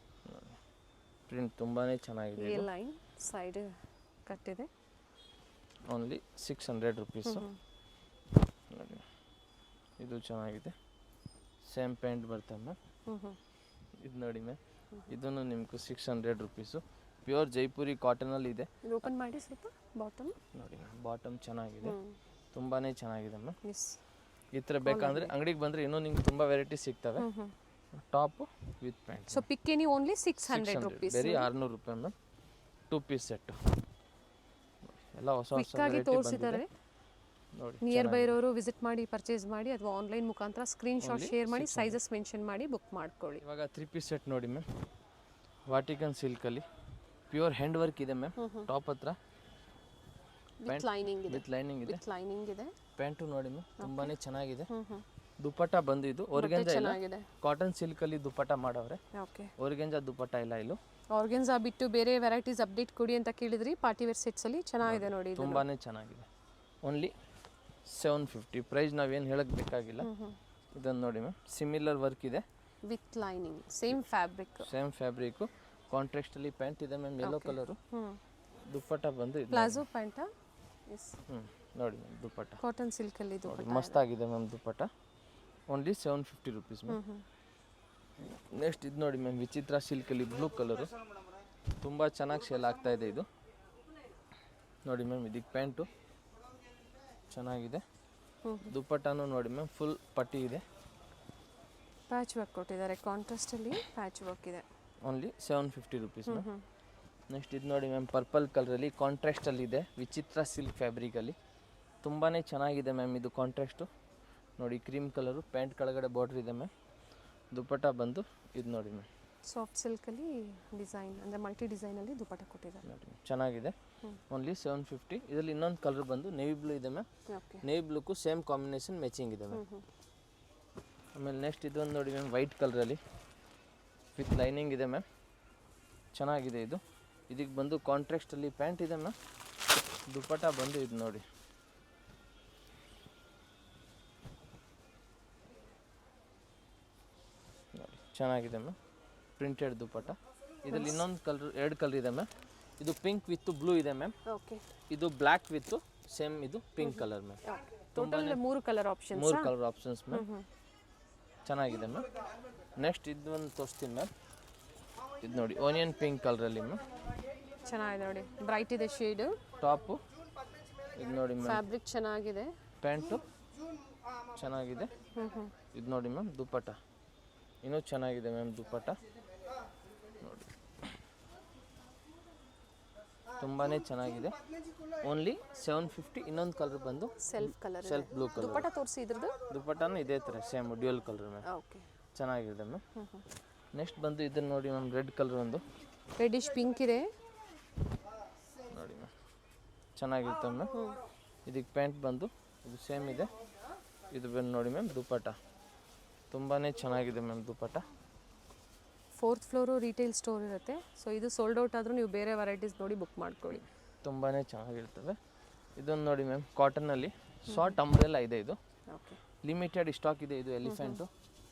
ಪ್ರಿಂಟ್ ತುಂಬಾ ಚೆನ್ನಾಗಿದೆ. ಈ ಲೈನ್ ಸೈಡ್ ಕಟ್ ಇದೆ. Only 600 rupees. ನೋಡಿ, ಇದು ಚೆನ್ನಾಗಿದೆ. ಸೇಮ್ ಪ್ಯಾಂಟ್ ಬರ್ತವೆ ಮ್ಯಾಮ್. ಇದು ನೋಡಿ ಮ್ಯಾಮ್, ಇದೂ ನಿಮ್ಗೆ 600 ರುಪೀಸು. ಪ್ಯೂರ್ ಜೈಪುರಿ ಕಾಟನಲ್ಲಿ ಇದೆ. ಇದು ಓಪನ್ ಮಾಡಿ ಸ್ವಲ್ಪ ಬಾಟಮ್ ನೋಡಿ ಮ್ಯಾಮ್, ಬಾಟಮ್ ಚೆನ್ನಾಗಿದೆ, ತುಂಬಾ ಚೆನ್ನಾಗಿದೆ ಮ್ಯಾಮ್. ಎಸ್. ಈ ಥರ ಬೇಕಂದ್ರೆ ಅಂಗಡಿಗೆ ಬಂದರೆ ಇನ್ನೂ ನಿಮ್ಗೆ ತುಂಬ ವೆರೈಟಿ ಸಿಗ್ತವೆ. Top with pant. ಸೊ ಪಿಕ್ಕಿನಿ ಓನ್ಲಿ 600 ರುಪೀಸ್. ಬರೀ 600 ರೂಪಾಯಿ ಮ್ಯಾಮ್. 2 ಪೀಸ್ ಸೆಟ್ಟು ಎಲ್ಲ ಹೊಸ ಕ್ವಿಕ್ಕಾಗಿ ತೋರಿಸಿದ್ದಾರೆ. ನೋಡಿ, ನಿಯರ್ ಬೈ ಇರೋರು ವಿಸಿಟ್ ಮಾಡಿ ಪರ್ಚೇಸ್ ಮಾಡಿ, ಅಥವಾ ಆನ್ಲೈನ್ ಮುಖಾಂತರ ಸ್ಕ್ರೀನ್ಶಾಟ್ ಶೇರ್ ಮಾಡಿ, ಸೈಜಸ್ ಮೆನ್ಷನ್ ಮಾಡಿ ಬುಕ್ ಮಾಡ್ಕೊಳ್ಳಿ. ಇವಾಗ 3 ಪೀಸ್ ಸೆಟ್ ನೋಡಿ ಮ್ಯಾಮ್, ವಾಟಿಕನ್ ಸಿಲ್ಕಲ್ಲಿ ಪ್ಯೂರ್ ಹ್ಯಾಂಡ್ ವರ್ಕ್ ಇದೆ ಮ್ಯಾಮ್. ಟಾಪ್ ಹತ್ರ ವಿತ್ ಲೈನಿಂಗ್ ಇದೆ. ವಿತ್ ಲೈನಿಂಗ್ ಇದೆ. ಲೈನಿಂಗ್ ಇದೆ. ಪ್ಯಾಂಟು ನೋಡಿ ಮ್ಯಾಮ್, ತುಂಬಾ ಚೆನ್ನಾಗಿದೆ. ದುಪ್ಪಟ್ಟ ಬಂದು ಇದು ಒರ್ಗೆಂಜಾ ಇಲ್ಲ, ಚೆನ್ನಾಗಿದೆ. ಕಾಟನ್ ಸಿಲ್ಕಲ್ಲಿ ದುಪ್ಪಟ್ಟ ಮಾಡವ್ರೆ. ಓಕೆ. ಒರ್ಗೆಂಜಾ ದುಪ್ಪಟ್ಟ ಇಲ್ಲ ಇಲ್ಲೂ. ಆರ್ಗೆನ್ಸಾ ಬಿಟ್ಟು ಬೇರೆ ವೆರೈಟೀಸ್ ಅಪ್ಡೇಟ್ ಕೊಡಿ ಅಂತ ಕೇಳಿದ್ರಿ. ಪಾರ್ಟಿ ವೇರ್ ಸೆಟ್ಸಲ್ಲಿ ಚೆನ್ನಾಗಿದೆ ನೋಡಿ ಇದು. ತುಂಬಾ ಚೆನ್ನಾಗಿದೆ. ಓನ್ಲಿ 750 ಪ್ರೈಸ್ ನಾವೇನು ಹೇಳಕ್ಕೆ ಬೇಕಾಗಿಲ್ಲ. ಇದನ್ನು ನೋಡಿ ಮ್ಯಾಮ್, ಸಿಮಿಲರ್ ವರ್ಕ್ ಇದೆ, with lining, same fabric. Same fabric, ಕಾಂಟ್ರಾಸ್ಟಲ್ಲಿ ಪ್ಯಾಂಟ್ ಇದೆ ಮ್ಯಾಮ್, ಯೆಲ್ಲೋ ಕಲರು. ದುಪ್ಪಟ್ಟ ಬಂದು ಇದು ಪ್ಲಾಜೋ ಪ್ಯಾಂಟಾ? ಎಸ್. ನೋಡಿ ಮ್ಯಾಮ್ ದುಪ್ಪಟ್ಟ ಕಾಟನ್ ಸಿಲ್ಕಲ್ಲಿ ದುಪ್ಪಟ್ಟ ಮಸ್ತಾಗಿದೆ ma'am dupatta. Only 750 rupees ma'am. Next ಇದು ನೋಡಿ ಮ್ಯಾಮ್, ವಿಚಿತ್ರ ಸಿಲ್ಕಲ್ಲಿ ಬ್ಲೂ ಕಲರು, ತುಂಬ ಚೆನ್ನಾಗಿ ಸೇಲ್ ಆಗ್ತಾ ಇದೆ ಇದು. ನೋಡಿ ಮ್ಯಾಮ್, ಇದಕ್ಕೆ ಪ್ಯಾಂಟು ಚೆನ್ನಾಗಿದೆ. ದುಪ್ಪಟ್ಟನೂ ನೋಡಿ ಮ್ಯಾಮ್, ಫುಲ್ ಪಟ್ಟಿ ಇದೆ, ಪ್ಯಾಚ್ ವರ್ಕ್ ಕೊಟ್ಟಿದ್ದಾರೆ, ಕಾಂಟ್ರಾಸ್ಟಲ್ಲಿ ಪ್ಯಾಚ್ ವರ್ಕ್ ಇದೆ. Only 750 rupees ma'am. ನೆಕ್ಸ್ಟ್ ಇದು ನೋಡಿ ಮ್ಯಾಮ್, ಪರ್ಪಲ್ ಕಲರಲ್ಲಿ ಕಾಂಟ್ರಾಸ್ಟಲ್ಲಿದೆ, ವಿಚಿತ್ರ ಸಿಲ್ಕ್ ಫ್ಯಾಬ್ರಿಕಲ್ಲಿ ತುಂಬಾ ಚೆನ್ನಾಗಿದೆ ಮ್ಯಾಮ್. ಇದು ಕಾಂಟ್ರಾಸ್ಟು ನೋಡಿ, ಕ್ರೀಮ್ ಕಲರು, ಪ್ಯಾಂಟ್ ಕೆಳಗಡೆ ಬಾರ್ಡ್ರ್ ಇದೆ ಮ್ಯಾಮ್. ದುಪ್ಪಟ್ಟ ಬಂದು ಇದು ನೋಡಿ ಮ್ಯಾಮ್, ಸಾಫ್ಟ್ ಸಿಲ್ಕಲ್ಲಿ ಡಿಸೈನ್ ಅಂದರೆ ಮಲ್ಟಿ ಡಿಸೈನಲ್ಲಿ ದುಪ್ಪಟ್ಟ ಕೊಟ್ಟಿದ್ದಾರೆ ನೋಡಿ ಚೆನ್ನಾಗಿದೆ. ಓನ್ಲಿ 750. ಇದರಲ್ಲಿ ಇನ್ನೊಂದು ಕಲರ್ ಬಂದು ನೇವಿ ಬ್ಲೂ ಇದೆ ಮ್ಯಾಮ್. ಓಕೆ. ನೇವಿ ಬ್ಲೂಕು ಸೇಮ್ ಕಾಂಬಿನೇಷನ್ ಮ್ಯಾಚಿಂಗ್ ಇದೆ ಮ್ಯಾಮ್. ಆಮೇಲೆ ನೆಕ್ಸ್ಟ್ ಇದೊಂದು ನೋಡಿ ಮ್ಯಾಮ್, ವೈಟ್ ಕಲರಲ್ಲಿ ವಿತ್ ಲೈನಿಂಗ್ ಇದೆ ಮ್ಯಾಮ್, ಚೆನ್ನಾಗಿದೆ ಇದು. ಇದಕ್ಕೆ ಬಂದು ಕಾಂಟ್ರಾಸ್ಟಲ್ಲಿ ಪ್ಯಾಂಟ್ ಇದೆ ಮ್ಯಾಮ್. ದುಪ್ಪಟ್ಟ ಬಂದು ಇದು ನೋಡಿ, ಚೆನ್ನಾಗಿದೆ ಮ್ಯಾಮ್, ಪ್ರಿಂಟೆಡ್ ದುಪ್ಪಟ್ಟ. ಇದರಲ್ಲಿ ಇನ್ನೊಂದು ಕಲರ್, ಎರಡು ಕಲರ್ ಇದೆ ಮ್ಯಾಮ್. ಇದು ಪಿಂಕ್ ವಿತ್ ಬ್ಲೂ ಇದೆ ಮ್ಯಾಮ್. ಓಕೆ. ಇದು ಬ್ಲ್ಯಾಕ್ ವಿತ್ ಸೇಮ್ ಇದು pink colour ma'am. Total 3 colour options. 3 colour options ma'am, ಚೆನ್ನಾಗಿದೆ ಮ್ಯಾಮ್. ನೆಕ್ಸ್ಟ್ ಇದು ಒಂದು ತೋರಿಸ್ತೀನಿ ಮ್ಯಾಮ್. ಇದು ನೋಡಿ, ಓನಿಯನ್ ಪಿಂಕ್ ಕಲರಲ್ಲಿ ಮ್ಯಾಮ್, ಚೆನ್ನಾಗಿದೆ ನೋಡಿ, ಬ್ರೈಟ್ ಇದೆ ಶೇಡು. ಟಾಪು ಇದು ನೋಡಿ ಮ್ಯಾಮ್, ಫ್ಯಾಬ್ರಿಕ್ ಚೆನ್ನಾಗಿದೆ, ಪ್ಯಾಂಟು ಚೆನ್ನಾಗಿದೆ. ಇದು ನೋಡಿ ಮ್ಯಾಮ್, ದುಪ್ಪಟ್ಟ ಇನ್ನೂ ಚೆನ್ನಾಗಿದೆ ಮ್ಯಾಮ್. ದುಪ್ಪಟ್ಟ ನೋಡಿ, ತುಂಬಾ ಚೆನ್ನಾಗಿದೆ. ಓನ್ಲಿ 750. ಇನ್ನೊಂದು ಕಲರ್ ಬಂದು self colour, self blue colour. Dupatta ತೋರಿಸಿ ಇದ್ರದ್ದು. ದುಪ್ಪಟ್ಟನೂ ಇದೇ ಥರ same dual colour ma'am, okay, ಚೆನ್ನಾಗಿದೆ ಮ್ಯಾಮ್. ನೆಕ್ಸ್ಟ್ ಬಂದು ಇದನ್ನು ನೋಡಿ ಮ್ಯಾಮ್, ರೆಡ್ ಕಲರ್ ಒಂದು, ರೆಡಿಶ್ ಪಿಂಕ್ ಇದೆ ನೋಡಿ ಮ್ಯಾಮ್, ಚೆನ್ನಾಗಿರುತ್ತೆ ಮ್ಯಾಮ್. ಇದಕ್ಕೆ ಪ್ಯಾಂಟ್ ಬಂದು ಇದು ಸೇಮ್ ಇದೆ. ಇದು ಬಂದು ನೋಡಿ ಮ್ಯಾಮ್, ದುಪ್ಪಟ್ಟ ತುಂಬಾ ಚೆನ್ನಾಗಿದೆ ಮ್ಯಾಮ್. ದುಪ್ಪಟ್ಟ 4th ಫ್ಲೋರು ರೀಟೇಲ್ ಸ್ಟೋರ್ ಇರುತ್ತೆ. ಸೊ ಇದು ಸೋಲ್ಡ್ ಔಟ್ ಆದರೂ ನೀವು ಬೇರೆ ವೆರೈಟೀಸ್ ನೋಡಿ ಬುಕ್ ಮಾಡ್ಕೊಳ್ಳಿ, ತುಂಬಾ ಚೆನ್ನಾಗಿರ್ತವೆ. ಇದೊಂದು ನೋಡಿ ಮ್ಯಾಮ್, ಕಾಟನಲ್ಲಿ ಶಾರ್ಟ್ ಅಂಬ್ರೆಲ್ಲ ಇದೆ. ಇದು ಓಕೆ, ಲಿಮಿಟೆಡ್ ಸ್ಟಾಕ್ ಇದೆ. ಇದು ಎಲಿಫೆಂಟು,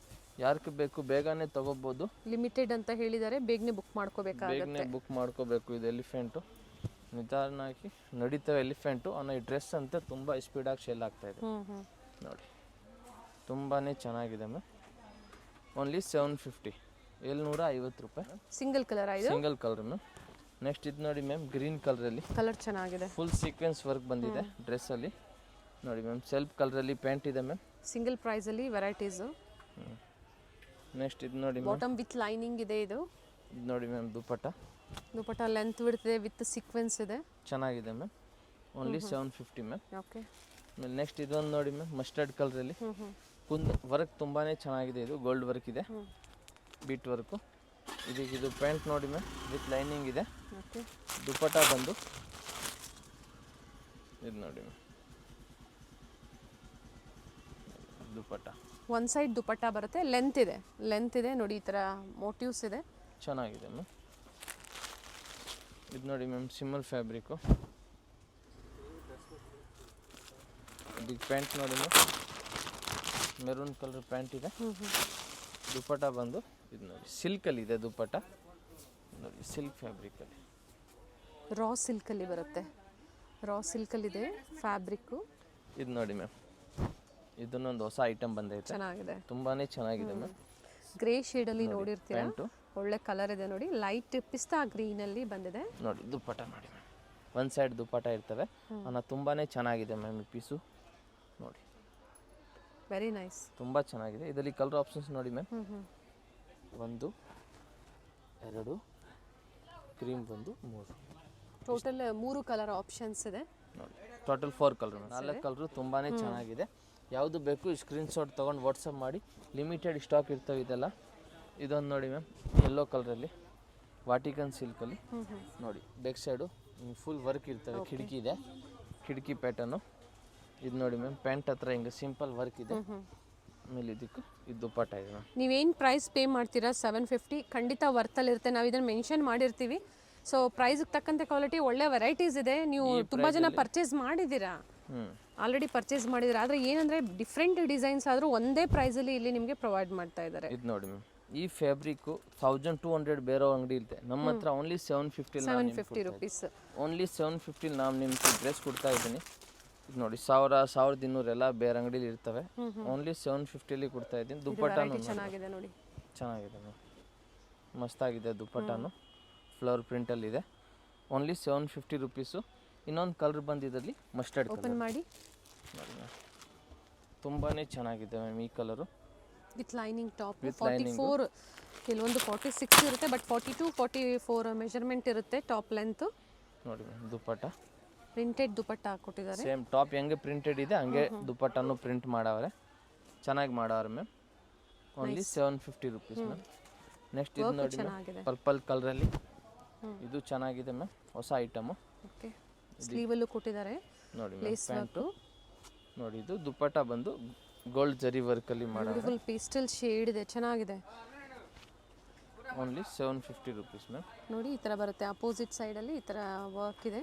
ಯಾರಿಗೆ ಬೇಕು ಬೇಗನೆ ತೊಗೋಬೋದು. ಲಿಮಿಟೆಡ್ ಅಂತ ಹೇಳಿದ್ದಾರೆ, ಬೇಗನೆ ಬುಕ್ ಮಾಡ್ಕೋಬೇಕಾಗುತ್ತೆ. ಬೇಗನೆ ಬುಕ್ ಮಾಡ್ಕೋಬೇಕು. ಇದು ಎಲಿಫೆಂಟು ನಿಧಾನವಾಗಿ ನಡೀತವೆ. ಎಲಿಫೆಂಟು ಅನ್ನೋ ಈ ಡ್ರೆಸ್ ಅಂತ ತುಂಬ ಸ್ಪೀಡಾಗಿ ಸೇಲ್ ಆಗ್ತಾಯಿದೆ ನೋಡಿ, ತುಂಬಾ ಚೆನ್ನಾಗಿದೆ ಮ್ಯಾಮ್. ಓನ್ಲಿ 750, 750 ರೂಪಾಯಿ. ಸಿಂಗಲ್ ಕಲರ್ ಇದು, ಸಿಂಗಲ್ ಕಲರ್ ಮ್ಯಾಮ್. ನೆಕ್ಸ್ಟ್ ಇದು ನೋಡಿ ಮ್ಯಾಮ್, ಗ್ರೀನ್ ಕಲರಲ್ಲಿ ಕಲರ್ ಚೆನ್ನಾಗಿದೆ, ಫುಲ್ ಸೀಕ್ವೆನ್ಸ್ ವರ್ಕ್ ಬಂದಿದೆ ಡ್ರೆಸ್ಸಲ್ಲಿ ನೋಡಿ ಮ್ಯಾಮ್. ಸೆಲ್ಫ್ ಕಲರಲ್ಲಿ ಪ್ಯಾಂಟ್ ಇದೆ ಮ್ಯಾಮ್, ಸಿಂಗಲ್ ಪ್ರೈಸಲ್ಲಿ ವೆರೈಟೀಸು. ನೆಕ್ಸ್ಟ್ ಇದು ನೋಡಿ ಮ್ಯಾಮ್, ಬಾಟಮ್ ವಿತ್ ಲೈನಿಂಗ್ ಇದೆ. ಇದು ನೋಡಿ ಮ್ಯಾಮ್, ದುಪ್ಪಟ್ಟ ಲೆಂತ್ ಬಿಡ್ತಿದೆ, ವಿತ್ ಸೀಕ್ವೆನ್ಸ್ ಇದೆ, ಚೆನ್ನಾಗಿದೆ ಮ್ಯಾಮ್. Only 750 ma'am. ಓಕೆ. ಆಮೇಲೆ ನೆಕ್ಸ್ಟ್ ಇದೊಂದು ನೋಡಿ ಮ್ಯಾಮ್, ಮಸ್ಟರ್ಡ್ ಕಲರಲ್ಲಿ ಕುಂದ್ ವರ್ಕ್ ತುಂಬಾ ಚೆನ್ನಾಗಿದೆ. ಇದು ಗೋಲ್ಡ್ ವರ್ಕ್ ಇದೆ, ಬೀಟ್ ವರ್ಕು. ಇದು ಪ್ಯಾಂಟ್ ನೋಡಿ ಮ್ಯಾಮ್, ವಿತ್ ಲೈನಿಂಗ್ ಇದೆ. ಓಕೆ. ದುಪ್ಪಟ್ಟ ಬಂದು ಇದು ನೋಡಿ ಮ್ಯಾಮ್, ದುಪ್ಪಟ್ಟ ಒನ್ ಸೈಡ್ ದುಪ್ಪಟ್ಟ ಬರುತ್ತೆ, ಲೆಂತ್ ಇದೆ ನೋಡಿ, ಈ ಥರ ಮೋಟಿವ್ಸ್ ಇದೆ, ಚೆನ್ನಾಗಿದೆ ಮ್ಯಾಮ್. ಇದು ನೋಡಿ ಮ್ಯಾಮ್, ಸಿಮ್ಮಲ್ ಫ್ಯಾಬ್ರಿಕ್ಕು. ಇದಕ್ಕೆ ಪ್ಯಾಂಟ್ ನೋಡಿ ಮ್ಯಾಮ್, ಮೆರೂನ್ ಕಲರ್ ಪ್ಯಾಂಟ್ ಇದೆ. ದುಪ್ಪಟ್ಟ ಬಂದು ಇದು ನೋಡಿ, ಸಿಲ್ಕಲ್ಲಿ ಇದೆ ದುಪ್ಪಟ್ಟ ನೋಡಿ, ಸಿಲ್ಕ್ ಫ್ಯಾಬ್ರಿಕಲ್ಲಿ, ರಾ ಸಿಲ್ಕಲ್ಲಿ ಬರುತ್ತೆ, ರಾ ಸಿಲ್ಕಲ್ಲಿದೆ ಫ್ಯಾಬ್ರಿಕ್ಕು. ಇದು ನೋಡಿ ಮ್ಯಾಮ್, ಇದನ್ನೊಂದು ಹೊಸ ಐಟಮ್ ಬಂದೈತೆ, ಚೆನ್ನಾಗಿದೆ, ತುಂಬಾ ಚೆನ್ನಾಗಿದೆ ಮ್ಯಾಮ್. ಗ್ರೇ ಶೇಡಲ್ಲಿ ನೋಡಿರ್ತೀರಾ, ಪ್ಯಾಂಟು ಒಳ್ಳೆ ಕಲರ್ ಇದೆ ನೋಡಿ, ಲೈಟ್ ಪಿಸ್ತಾ ಗ್ರೀನಲ್ಲಿ ಬಂದಿದೆ ನೋಡಿ. ದುಪ್ಪಟ್ಟ ನೋಡಿ ಮ್ಯಾಮ್, ಒಂದು ಸೈಡ್ ದುಪ್ಪಟ್ಟ ಇರ್ತವೆ, ಅನ್ನೋ ತುಂಬಾ ಚೆನ್ನಾಗಿದೆ ಮ್ಯಾಮ್. ಈ ಪೀಸು ನೋಡಿ, ವೆರಿ ನೈಸ್, ತುಂಬ ಚೆನ್ನಾಗಿದೆ. ಇದರಲ್ಲಿ ಕಲರ್ ಆಪ್ಷನ್ಸ್ ನೋಡಿ ಮ್ಯಾಮ್, 1 2 ಕ್ರೀಮ್ ಬಂದು 3 ಟೋಟಲ್ 3 ಕಲರ್ ಆಪ್ಷನ್ಸ್ ಇದೆ ನೋಡಿ. ಟೋಟಲ್ 4 ಕಲರ್, 4 ಕಲರು ತುಂಬಾ ಚೆನ್ನಾಗಿದೆ. ಯಾವುದು ಬೇಕು ಸ್ಕ್ರೀನ್ಶಾಟ್ ತೊಗೊಂಡು ವಾಟ್ಸಪ್ ಮಾಡಿ, ಲಿಮಿಟೆಡ್ ಸ್ಟಾಕ್ ಇರ್ತವೆ ಇದೆಲ್ಲ. ಇದೊಂದು ನೋಡಿ ಮ್ಯಾಮ್, ಯೆಲ್ಲೋ ಕಲರಲ್ಲಿ ವಾಟಿಕನ್ ಸಿಲ್ಕಲ್ಲಿ ನೋಡಿ, ಬ್ಯಾಕ್ ಸೈಡು ಫುಲ್ ವರ್ಕ್ ಇರ್ತವೆ, ಕಿಟಕಿ ಇದೆ, ಕಿಟಕಿ ಪ್ಯಾಟರ್ನು. ಇದು ನೋಡಿ ಮ್ಯಾಮ್, ಪ್ಯಾಂಟ್ ಹತ್ರ ಹಿಂಗೆ ಸಿಂಪಲ್ ವರ್ಕ್ ಇದೆ. ಆಮೇಲೆ ಇದಕ್ಕೆ ಇದು ದುಪ್ಪಟ್ಟ ಇದೆ ಮ್ಯಾಮ್. ನೀವೇನು ಪ್ರೈಸ್ ಪೇ ಮಾಡ್ತೀರಾ 750 ಖಂಡಿತ ವರ್ತಲ್ಲಿರುತ್ತೆ. ನಾವು ಇದನ್ನು ಮೆನ್ಷನ್ ಮಾಡಿರ್ತೀವಿ. ಸೊ ಪ್ರೈಸ್ಗೆ ತಕ್ಕಂತೆ ಕ್ವಾಲಿಟಿ ಒಳ್ಳೆ ವೆರೈಟೀಸ್ ಇದೆ. ನೀವು ತುಂಬ ಜನ ಪರ್ಚೇಸ್ ಮಾಡಿದ್ದೀರಾ, ಆಲ್ರೆಡಿ ಪರ್ಚೇಸ್ ಮಾಡಿದ್ದೀರಾ. ಆದರೆ ಏನಂದರೆ ಡಿಫ್ರೆಂಟ್ ಡಿಸೈನ್ಸ್ ಆದರೂ ಒಂದೇ ಪ್ರೈಸಲ್ಲಿ ಇಲ್ಲಿ ನಿಮಗೆ ಪ್ರೊವೈಡ್ ಮಾಡ್ತಾ ಇದ್ದಾರೆ. ಇದು ನೋಡಿ ಮ್ಯಾಮ್, ಈ ಫ್ಯಾಬ್ರಿಕ್ಕು 1200 ಬೇರೆ ಅಂಗಡಿ ಇರುತ್ತೆ, ನಮ್ಮ ಹತ್ರ ಓನ್ಲಿ 750 ರುಪೀಸ್. ಓನ್ಲಿ 750 ನಾವು ನಿಮ್ಗೆ ಡ್ರೆಸ್ ಕೊಡ್ತಾ ಇದ್ದೀನಿ. ಇದು ನೋಡಿ 1000-1200 ಎಲ್ಲ ಬೇರೆ ಅಂಗಡಿಲಿ ಇರ್ತವೆ, ಓನ್ಲಿ 750 ಕೊಡ್ತಾ ಇದ್ದೀನಿ. ದುಪ್ಪಟ್ಟನು ಚೆನ್ನಾಗಿದೆ ನೋಡಿ, ಚೆನ್ನಾಗಿದೆ ಮ್ಯಾಮ್, ಮಸ್ತಾಗಿದೆ ದುಪ್ಪಟ್ಟನು, ಫ್ಲವರ್ ಪ್ರಿಂಟಲ್ಲಿದೆ. Only 750 rupees. ಇನ್ನೊಂದು ಕಲರ್ ಬಂದಿದ್ದಲ್ಲಿ ಮಸ್ಟರ್ಡ್ ಓಪನ್ ಮಾಡಿ. ತುಂಬಾ ಚೆನ್ನಾಗಿದೆ ಮ್ಯಾಮ್ ಈ ಕಲರು. ವಿತ್ ಲೈನಿಂಗ್ ಟಾಪ್ 44, ಕೆಲವೊಂದು 46 ಇರುತ್ತೆ, ಬಟ್ 42-44 ಮೆಜರ್ಮೆಂಟ್ ಇರುತ್ತೆ ಟಾಪ್ ಲೆಂತ್. ನೋಡಿ ಮ್ಯಾಮ್ ದುಪ್ಪಟ್ಟ ಪ್ರಿಂಟೆಡ್ ದುಪ್ಪಟ್ಟ ಹಾಕ್ಕೊಟ್ಟಿದ್ದಾರೆ. ಸೇಮ್ ಟಾಪ್ ಹೆಂಗೆ ಪ್ರಿಂಟೆಡ್ ಇದೆ ಹಂಗೆ ದುಪ್ಪಟ್ಟನ್ನು ಪ್ರಿಂಟ್ ಮಾಡವ್ರೆ, ಚೆನ್ನಾಗಿ ಮಾಡವ್ರೆ ma'am. Only 750 rupees ma'am. Next ಇದು ನೋಡಿ ಪರ್ಪಲ್ ಕಲರಲ್ಲಿ, ಇದು ಚೆನ್ನಾಗಿದೆ ಮ್ಯಾಮ್, ಹೊಸ ಐಟಮು. ಓಕೆ, ಸ್ಲೀವಲ್ಲೂ ಕೊಟ್ಟಿದ್ದಾರೆ ನೋಡಿ ಮ್ಯಾಮ್. ಪ್ಯಾಂಟು ನೋಡಿ, ಇದು ದುಪ್ಪಟ್ಟ ಬಂದು ಗೋಲ್ಡ್ ಜರಿ ವರ್ಕಲ್ಲಿ ಮಾಡವ್ರೆ, ಫುಲ್ ಪೇಸ್ಟಲ್ ಶೇಡ್ ಇದೆ, ಚೆನ್ನಾಗಿದೆ. Only 750 rupees ma'am. ನೋಡಿ ಈ ಥರ ಬರುತ್ತೆ, ಅಪೋಸಿಟ್ ಸೈಡಲ್ಲಿ ಈ ಥರ ವರ್ಕ್ ಇದೆ,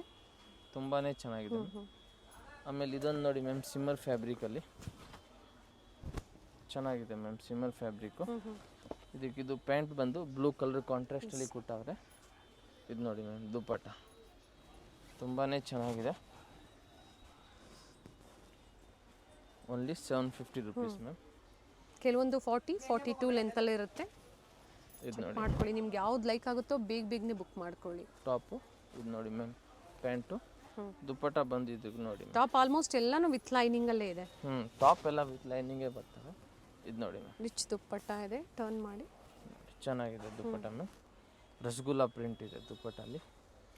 ತುಂಬಾ ಚೆನ್ನಾಗಿದೆ. ಆಮೇಲೆ ಇದೊಂದು ನೋಡಿ ಮ್ಯಾಮ್, ಸಿಮ್ಮರ್ ಫ್ಯಾಬ್ರಿಕಲ್ಲಿ ಚೆನ್ನಾಗಿದೆ ಮ್ಯಾಮ್, ಸಿಮ್ಮರ್ ಫ್ಯಾಬ್ರಿಕ್ಕು. ಇದಕ್ಕಿದು ಪ್ಯಾಂಟ್ ಬಂದು ಬ್ಲೂ ಕಲರ್ ಕಾಂಟ್ರಾಸ್ಟಲ್ಲಿ ಕೊಟ್ಟವ್ರೆ. ಇದು ನೋಡಿ ಮ್ಯಾಮ್ ದುಪ್ಪಟ್ಟ ತುಂಬಾ ಚೆನ್ನಾಗಿದೆ. Only 750 rupees ma'am. ಕೆಲವೊಂದು 40-42 ಲೆಂತಲ್ಲಿ ಇರುತ್ತೆ. ಇದು ನೋಡಿ ಮಾಡ್ಕೊಳ್ಳಿ, ನಿಮ್ಗೆ ಯಾವ್ದು ಲೈಕ್ ಆಗುತ್ತೋ ಬೇಗನೆ ಬುಕ್ ಮಾಡ್ಕೊಳ್ಳಿ. ಟಾಪು ಇದು ನೋಡಿ ಮ್ಯಾಮ್, ಪ್ಯಾಂಟು ದುಪ್ಪಟ್ಟ ಬಂದಿದ್ದು ನೋಡಿ. ಟಾಪ್ ಆಲ್ಮೋಸ್ಟ್ ಎಲ್ಲಾನು ವಿತ್ ಲೈನಿಂಗ್ ಅಲ್ಲೇ ಇದೆ. ಟಾಪ್ ಎಲ್ಲ ವಿತ್ ಲೈನಿಂಗೇ ಬರ್ತವೆ. ಇದು ನೋಡಿ ಮ್ಯಾಮ್, ರಿಚ್ ದುಪ್ಪಟ್ಟ ಇದೆ, ಟರ್ನ್ ಮಾಡಿ. ಚೆನ್ನಾಗಿದೆ ದುಪ್ಪಟ್ಟ ಮ್ಯಾಮ್, ರಸಗುಲ್ಲಾ ಪ್ರಿಂಟ್ ಇದೆ ದುಪ್ಪಟ್ಟಲ್ಲಿ.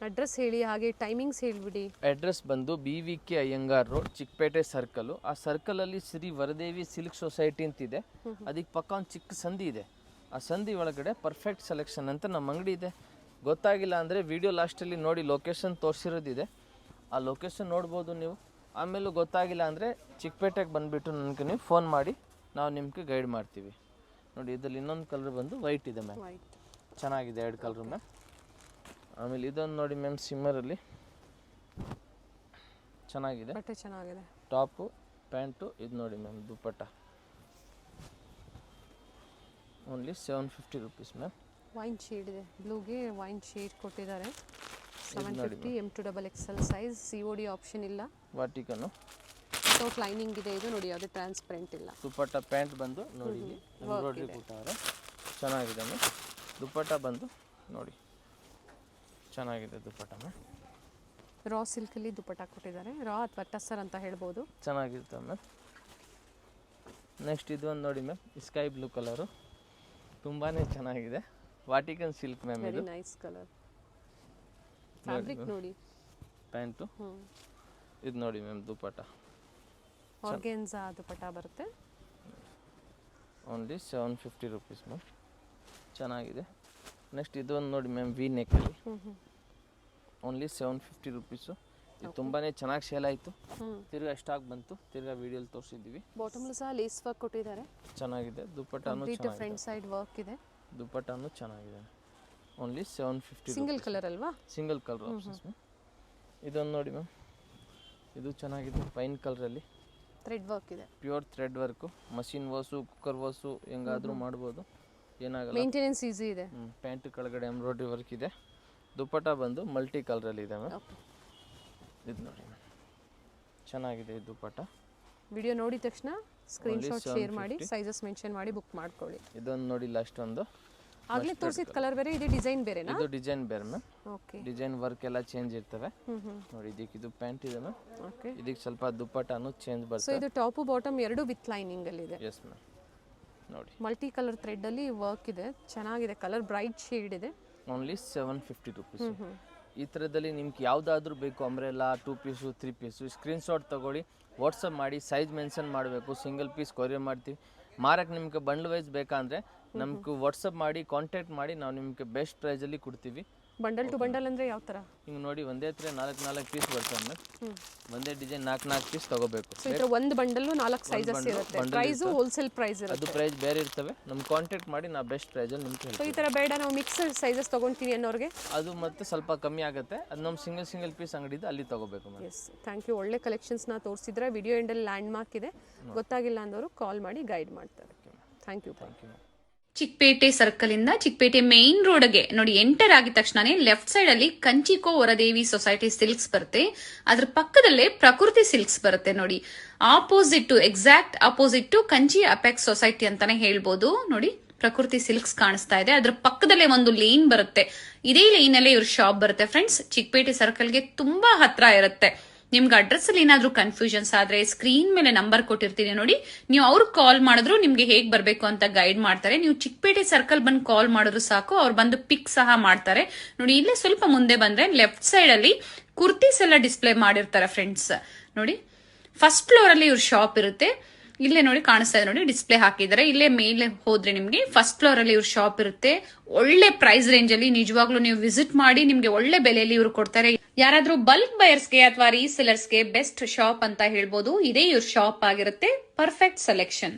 ಅಡ್ರೆಸ್ ಹೇಳಿ, ಹಾಗೆ ಟೈಮಿಂಗ್ಸ್ ಹೇಳಿಬಿಡಿ. ಅಡ್ರೆಸ್ ಬಂದು BVK Iyengar road, Chickpet circle. ಆ ಸರ್ಕಲಲ್ಲಿ ಶ್ರೀ ವರದೇವಿ ಸಿಲ್ಕ್ ಸೊಸೈಟಿ ಅಂತಿದೆ, ಅದಕ್ಕೆ ಪಕ್ಕ ಒಂದು ಚಿಕ್ಕ ಸಂದಿ ಇದೆ. ಆ ಸಂದಿ ಒಳಗಡೆ ಪರ್ಫೆಕ್ಟ್ ಸೆಲೆಕ್ಷನ್ ಅಂತ ನಮ್ಮ ಅಂಗಡಿ ಇದೆ. ಗೊತ್ತಾಗಿಲ್ಲ ಅಂದರೆ ವಿಡಿಯೋ ಲಾಸ್ಟಲ್ಲಿ ನೋಡಿ, ಲೊಕೇಶನ್ ತೋರಿಸಿರೋದಿದೆ, ಆ ಲೊಕೇಶನ್ ನೋಡ್ಬೋದು ನೀವು. ಆಮೇಲೂ ಗೊತ್ತಾಗಿಲ್ಲ ಅಂದರೆ ಚಿಕ್ಕಪೇಟೆಗೆ ಬಂದುಬಿಟ್ಟು ನನಗೆ ನೀವು ಫೋನ್ ಮಾಡಿ, ನಾವು ನಿಮಗೆ ಗೈಡ್ ಮಾಡ್ತೀವಿ. ನೋಡಿ ಇದರಲ್ಲಿ ಇನ್ನೊಂದು ಕಲರ್ ಬಂದು ವೈಟ್ ಇದೆ ಮ್ಯಾಮ್, ಚೆನ್ನಾಗಿದೆ 2 ಕಲರ್ ಮ್ಯಾಮ್. ಆಮೇಲೆ ಇದೊಂದು ನೋಡಿ ಮ್ಯಾಮ್, ಸಿಮ್ಮರಲ್ಲಿ ಚೆನ್ನಾಗಿದೆ, ಬಟ್ಟೆ ಚೆನ್ನಾಗಿದೆ. ಟಾಪು ಪ್ಯಾಂಟು ಇದು ನೋಡಿ ma'am dupatta. Only 750 rupees ma'am. Wine shade ಇದೆ, ಬ್ಲೂಗೆ ವೈನ್ ಶೇಡ್ ಕೊಟ್ಟಿದ್ದಾರೆ. 750 M2XXL ಸೈಜ್, COD ಆಪ್ಷನ್ ಇಲ್ಲ. ವಾಟಿಕನು ವಿತೌಟ್ ಲೈನಿಂಗ್ ಇದೆ ಇದು ನೋಡಿ, ಯಾವುದೇ ಟ್ರಾನ್ಸ್ಪರೆಂಟ್ ಇಲ್ಲ. ದುಪ್ಪಟ್ಟ ಪ್ಯಾಂಟ್ ಬಂದು ನೋಡಿ ಎಂಬ್ರಾಯ್ಡ್ರಿ ಕೊಟ್ಟವ್ರೆ, ಚೆನ್ನಾಗಿದೆ ಮ್ಯಾಮ್. ದುಪ್ಪಟ್ಟ ಬಂದು ನೋಡಿ ಚೆನ್ನಾಗಿದೆ ದುಪ್ಪಟ್ಟ ಮ್ಯಾಮ್. ರಾ ಸಿಲ್ಕಲ್ಲಿ ದುಪ್ಪಟ್ಟ ಕೊಟ್ಟಿದ್ದಾರೆ, ರಾ ಅಥವಾ ಟಸ್ಸರ್ ಅಂತ ಹೇಳ್ಬೋದು. ಚೆನ್ನಾಗಿರುತ್ತೆ ಮ್ಯಾಮ್. ನೆಕ್ಸ್ಟ್ ಇದು ಒಂದು ನೋಡಿ ಮ್ಯಾಮ್, ಸ್ಕೈ ಬ್ಲೂ ಕಲರು, ತುಂಬಾ ಚೆನ್ನಾಗಿದೆ. ವಾಟಿಕನ್ ಸಿಲ್ಕ್ ಮ್ಯಾಮ್, ಇದು ನೈಸ್ ಕಲರ್. ಫ್ಯಾಬ್ರಿಕ್ ನೋಡಿ, ಪ್ಯಾಂಟು ಇದು ನೋಡಿ ಮ್ಯಾಮ್ ದುಪ್ಪಟ್ಟ, ಆರ್ಗೆನ್ಸಾ ದುಪ್ಪಟ್ಟ ಬರುತ್ತೆ. ಓನ್ಲಿ 750 ರುಪೀಸ್ ಮ್ಯಾಮ್, ಚೆನ್ನಾಗಿದೆ. ನೆಕ್ಸ್ಟ್ ಇದೊಂದು ನೋಡಿ ಮ್ಯಾಮ್, ವಿ ನೆಕ್ಕಲ್ಲಿ ಓನ್ಲಿ 750 ರುಪೀಸು. ಇದು ತುಂಬಾ ಚೆನ್ನಾಗಿ ಸೇಲ್ ಆಯಿತು, ತಿರ್ಗಾ ಸ್ಟಾಕ್ ಬಂತು, ತಿರ್ಗಾ ವಿಡಿಯೋಲಿ ತೋರಿಸಿದ್ದೀವಿ. ಬಾಟಮ್ಲು ಸಹ ಲೇಸ್ ವರ್ಕ್ ಕೊಟ್ಟಿದ್ದಾರೆ, ಚೆನ್ನಾಗಿದೆ. ದುಪ್ಪಟ್ಟನು ಫ್ರಂಟ್ ಸೈಡ್ ವರ್ಕ್ ಇದೆ, ದುಪ್ಪಟ್ಟನು ಚೆನ್ನಾಗಿದೆ. ಓನ್ಲಿ 750. ಸಿಂಗಲ್ ಕಲರ್ ಅಲ್ವಾ? Single colour options ma'am. ಇದೊಂದು ನೋಡಿ ಮ್ಯಾಮ್, ಇದು ಚೆನ್ನಾಗಿದೆ, ಪೈನ್ ಕಲರಲ್ಲಿ ಥ್ರೆಡ್ ವರ್ಕ್ ಇದೆ, pure thread work. Machine wash, cooker wash ಹೆಂಗಾದರೂ ಮಾಡ್ಬೋದು, ಏನಾಗಲ್ಲ, ಮೇಂಟೆನೆನ್ಸ್ ಈಸಿ ಇದೆ. ಪ್ಯಾಂಟ್ ಕೆಳಗಡೆ ಎಂಬ್ರಾಯ್ಡ್ರಿ ವರ್ಕ್ ಇದೆ. ದುಪ್ಪಟ್ಟ ಬಂದು ಮಲ್ಟಿ ಕಲರಲ್ಲಿ ಇದೆ ಮ್ಯಾಮ್. ಇದು ನೋಡಿ ಮ್ಯಾಮ್, ಚೆನ್ನಾಗಿದೆ ಈ ದುಪ್ಪಟ್ಟ. ವಿಡಿಯೋ ನೋಡಿದ ತಕ್ಷಣ ಸ್ಕ್ರೀನ್ಶಾಟ್ ಶೇರ್ ಮಾಡಿ, ಸೈಜಸ್ ಮೆನ್ಷನ್ ಮಾಡಿ ಬುಕ್ ಮಾಡ್ಕೊಳ್ಳಿ. ಇದೊಂದು ನೋಡಿ ಲಾಸ್ಟ್ ಒಂದು, ಆಗಲೇ ತೋರಿಸಿದ ಕಲರ್ ಬೇರೆ, ಇದು ಡಿಸೈನ್ ಬೇರೆನಾ? ಇದು ಡಿಸೈನ್ ಬೇರೆ ಮ್ಯಾಮ್. ಓಕೆ, ಡಿಸೈನ್ ವರ್ಕ್ ಎಲ್ಲ ಚೇಂಜ್ ಇರ್ತವೆ ನೋಡಿ. ಇದಕ್ಕೆ ಇದು ಪ್ಯಾಂಟ್ ಇದೆ ಮ್ಯಾಮ್, ಓಕೆ. ಇದಕ್ಕೆ ಸ್ವಲ್ಪ ದುಪ್ಪಟ್ಟನು ಚೇಂಜ್ ಸೊ ಬರ್ತದೆ. ಇದು ಟಾಪು ಬಾಟಮ್ ಎರಡು ವಿತ್ ಲೈನಿಂಗ್ ಅಲ್ಲಿ ಇದೆ. ಎಸ್ ಮ್ಯಾಮ್, ನೋಡಿ ಮಲ್ಟಿ ಕಲರ್ ಥ್ರೆಡ್ ಅಲ್ಲಿ ವರ್ಕ್ ಇದೆ, ಚೆನ್ನಾಗಿದೆ. ಕಲರ್ ಬ್ರೈಟ್ ಶೇಡ್ ಇದೆ. Only 750 rupees. ಈ ಥರದಲ್ಲಿ ನಿಮ್ಗೆ ಯಾವುದಾದ್ರೂ ಬೇಕು, ಅಂಬ್ರೆಲಾ 2 ಪೀಸು 3 ಪೀಸು, ಸ್ಕ್ರೀನ್ಶಾಟ್ ತೊಗೊಳ್ಳಿ, ವಾಟ್ಸಪ್ ಮಾಡಿ, ಸೈಜ್ ಮೆನ್ಷನ್ ಮಾಡಬೇಕು, ಸಿಂಗಲ್ ಪೀಸ್ ಕೊರಿಯರ್ ಮಾಡ್ತೀವಿ. ಮಾರಕ್ಕೆ ನಿಮ್ಗೆ ಬಂಡ್ಲ್ ವೈಸ್ ಬೇಕಂದರೆ ನಮ್ಗೆ ವಾಟ್ಸಪ್ ಮಾಡಿ, ಕಾಂಟ್ಯಾಕ್ಟ್ ಮಾಡಿ, ನಾವು ನಿಮಗೆ ಬೆಸ್ಟ್ ಪ್ರೈಸಲ್ಲಿ ಕೊಡ್ತೀವಿ. ಬಂಡಲ್ ಟು ಬಂಡಲ್ ಅಂದ್ರೆ ಯಾವ ತರ? ಹಿಂಗೆ ನೋಡಿ ಒಂದೇ ಹತ್ರ 4 ಪೀಸ್ ಬರ್ತವೆ ಮ್ಯಾಮ್. ಒಂದೇ ಡಿಸೈನ್ 4 ಪೀಸ್ ತಗೋಬೇಕು. ಸೊ ಇದ್ರ ಒಂದು ಬಂಡಲ್ 4 ಸೈಜಸ್ ಇರುತ್ತೆ. ಪ್ರೈಸ್ ಹೋಲ್ಸೇಲ್ ಪ್ರೈಸ್ ಇರುತ್ತೆ. ಅದು ಪ್ರೈಸ್ ಬೇರೆ ಇರ್ತವೆ. ನಮ್ ಕಾಂಟ್ಯಾಕ್ಟ್ ಮಾಡಿ ನಾ ಬೆಸ್ಟ್ ಪ್ರೈಸ್ ಅಲ್ಲಿ ನಿಮ್ಗೆ ಸೊ ಹೇಳ್ತೀನಿ. ಈ ತರ ಬೇಡ ನಾವು ಮಿಕ್ಸ್ಡ್ ಸೈಜಸ್ ತಗೊಂತೀವಿ ಅನ್ನೋರಿಗೆ ಅದು ಮತ್ತೆ ಸ್ವಲ್ಪ ಕಮ್ಮಿ ಆಗುತ್ತೆ. ಅದು ನಮ್ಮ ಸಿಂಗಲ್ ಪೀಸ್ ಅಂಗಡಿ ಇದೆ, ಅಲ್ಲಿ ತಗೋಬೇಕು ಮ್ಯಾಮ್. S, thank you. ಒಳ್ಳೆ ಕಲೆಕ್ಷನ್ಸ್ನ ತೋರಿಸಿದ್ರೆ. ವಿಡಿಯೋ ಎಂಡಲ್ಲಿ ಲ್ಯಾಂಡ್ ಮಾರ್ಕ್ ಇದೆ, ಗೊತ್ತಾಗಿಲ್ಲ ಅಂದವರು ಕಾಲ್ ಮಾಡಿ ಗೈಡ್ ಮಾಡ್ತಾರೆ. Thank you. ಚಿಕ್ಕಪೇಟೆ ಸರ್ಕಲ್ ಇಂದ ಚಿಕ್ಕಪೇಟೆ ಮೇನ್ ರೋಡ್ಗೆ ನೋಡಿ ಎಂಟರ್ ಆಗಿದ ತಕ್ಷಣನೇ ಲೆಫ್ಟ್ ಸೈಡ್ ಅಲ್ಲಿ ಕಂಚಿಕೋ ವರದೇವಿ ಸೊಸೈಟಿ ಸಿಲ್ಕ್ಸ್ ಬರುತ್ತೆ. ಅದ್ರ ಪಕ್ಕದಲ್ಲೇ ಪ್ರಕೃತಿ ಸಿಲ್ಕ್ಸ್ ಬರುತ್ತೆ ನೋಡಿ. Exact opposite to Kanchi apex society ಅಂತಾನೆ ಹೇಳ್ಬೋದು. ನೋಡಿ ಪ್ರಕೃತಿ ಸಿಲ್ಕ್ಸ್ ಕಾಣಿಸ್ತಾ ಇದೆ. ಅದ್ರ ಪಕ್ಕದಲ್ಲೇ ಒಂದು ಲೇನ್ ಬರುತ್ತೆ. ಇದೇ ಲೈನ್ ಅಲ್ಲೇ ಇವ್ರ ಶಾಪ್ ಬರುತ್ತೆ ಫ್ರೆಂಡ್ಸ್. ಚಿಕ್ಕಪೇಟೆ ಸರ್ಕಲ್ಗೆ ತುಂಬಾ ಹತ್ರ ಇರುತ್ತೆ. ನಿಮ್ಗೆ ಅಡ್ರೆಸ್ ಅಲ್ಲಿ ಏನಾದ್ರೂ ಕನ್ಫ್ಯೂಷನ್ಸ್ ಆದ್ರೆ ಸ್ಕ್ರೀನ್ ಮೇಲೆ ನಂಬರ್ ಕೊಟ್ಟಿರ್ತೀನಿ ನೋಡಿ, ನೀವು ಅವ್ರಿಗೆ ಕಾಲ್ ಮಾಡಿದ್ರು ನಿಮ್ಗೆ ಹೇಗ್ ಬರ್ಬೇಕು ಅಂತ ಗೈಡ್ ಮಾಡ್ತಾರೆ. ನೀವು ಚಿಕ್ಕಪೇಟೆ ಸರ್ಕಲ್ ಬಂದು ಕಾಲ್ ಮಾಡಿದ್ರು ಸಾಕು, ಅವ್ರು ಬಂದು ಪಿಕ್ ಸಹ ಮಾಡ್ತಾರೆ. ನೋಡಿ ಇಲ್ಲೇ ಸ್ವಲ್ಪ ಮುಂದೆ ಬಂದ್ರೆ ಲೆಫ್ಟ್ ಸೈಡ್ ಅಲ್ಲಿ ಕುರ್ತೀಸ್ ಎಲ್ಲ ಡಿಸ್ಪ್ಲೇ ಮಾಡಿರ್ತಾರೆ ಫ್ರೆಂಡ್ಸ್. ನೋಡಿ ಫಸ್ಟ್ ಫ್ಲೋರ್ ಅಲ್ಲಿ ಇವ್ರ ಶಾಪ್ ಇರುತ್ತೆ. ಇಲ್ಲೇ ನೋಡಿ ಕಾಣಿಸ್ತಾ ಇದೆ ನೋಡಿ, ಡಿಸ್ಪ್ಲೇ ಹಾಕಿದ್ದಾರೆ. ಇಲ್ಲೇ ಮೇಲೆ ಹೋದ್ರೆ ನಿಮ್ಗೆ ಫಸ್ಟ್ ಫ್ಲೋರ್ ಅಲ್ಲಿ ಇವ್ರ ಶಾಪ್ ಇರುತ್ತೆ. ಒಳ್ಳೆ ಪ್ರೈಸ್ ರೇಂಜ್ ಅಲ್ಲಿ ನಿಜವಾಗ್ಲೂ ನೀವು ವಿಸಿಟ್ ಮಾಡಿ, ನಿಮ್ಗೆ ಒಳ್ಳೆ ಬೆಲೆಯಲ್ಲಿ ಇವ್ರು ಕೊಡ್ತಾರೆ. ಯಾರಾದ್ರೂ ಬಲ್ಕ್ ಬಯರ್ಸ್ಗೆ ಅಥವಾ ರೀಸೆಲರ್ಸ್ಗೆ ಬೆಸ್ಟ್ ಶಾಪ್ ಅಂತ ಹೇಳ್ಬೋದು. ಇದೇ ಇವ್ರ ಶಾಪ್ ಆಗಿರುತ್ತೆ. Perfect selection.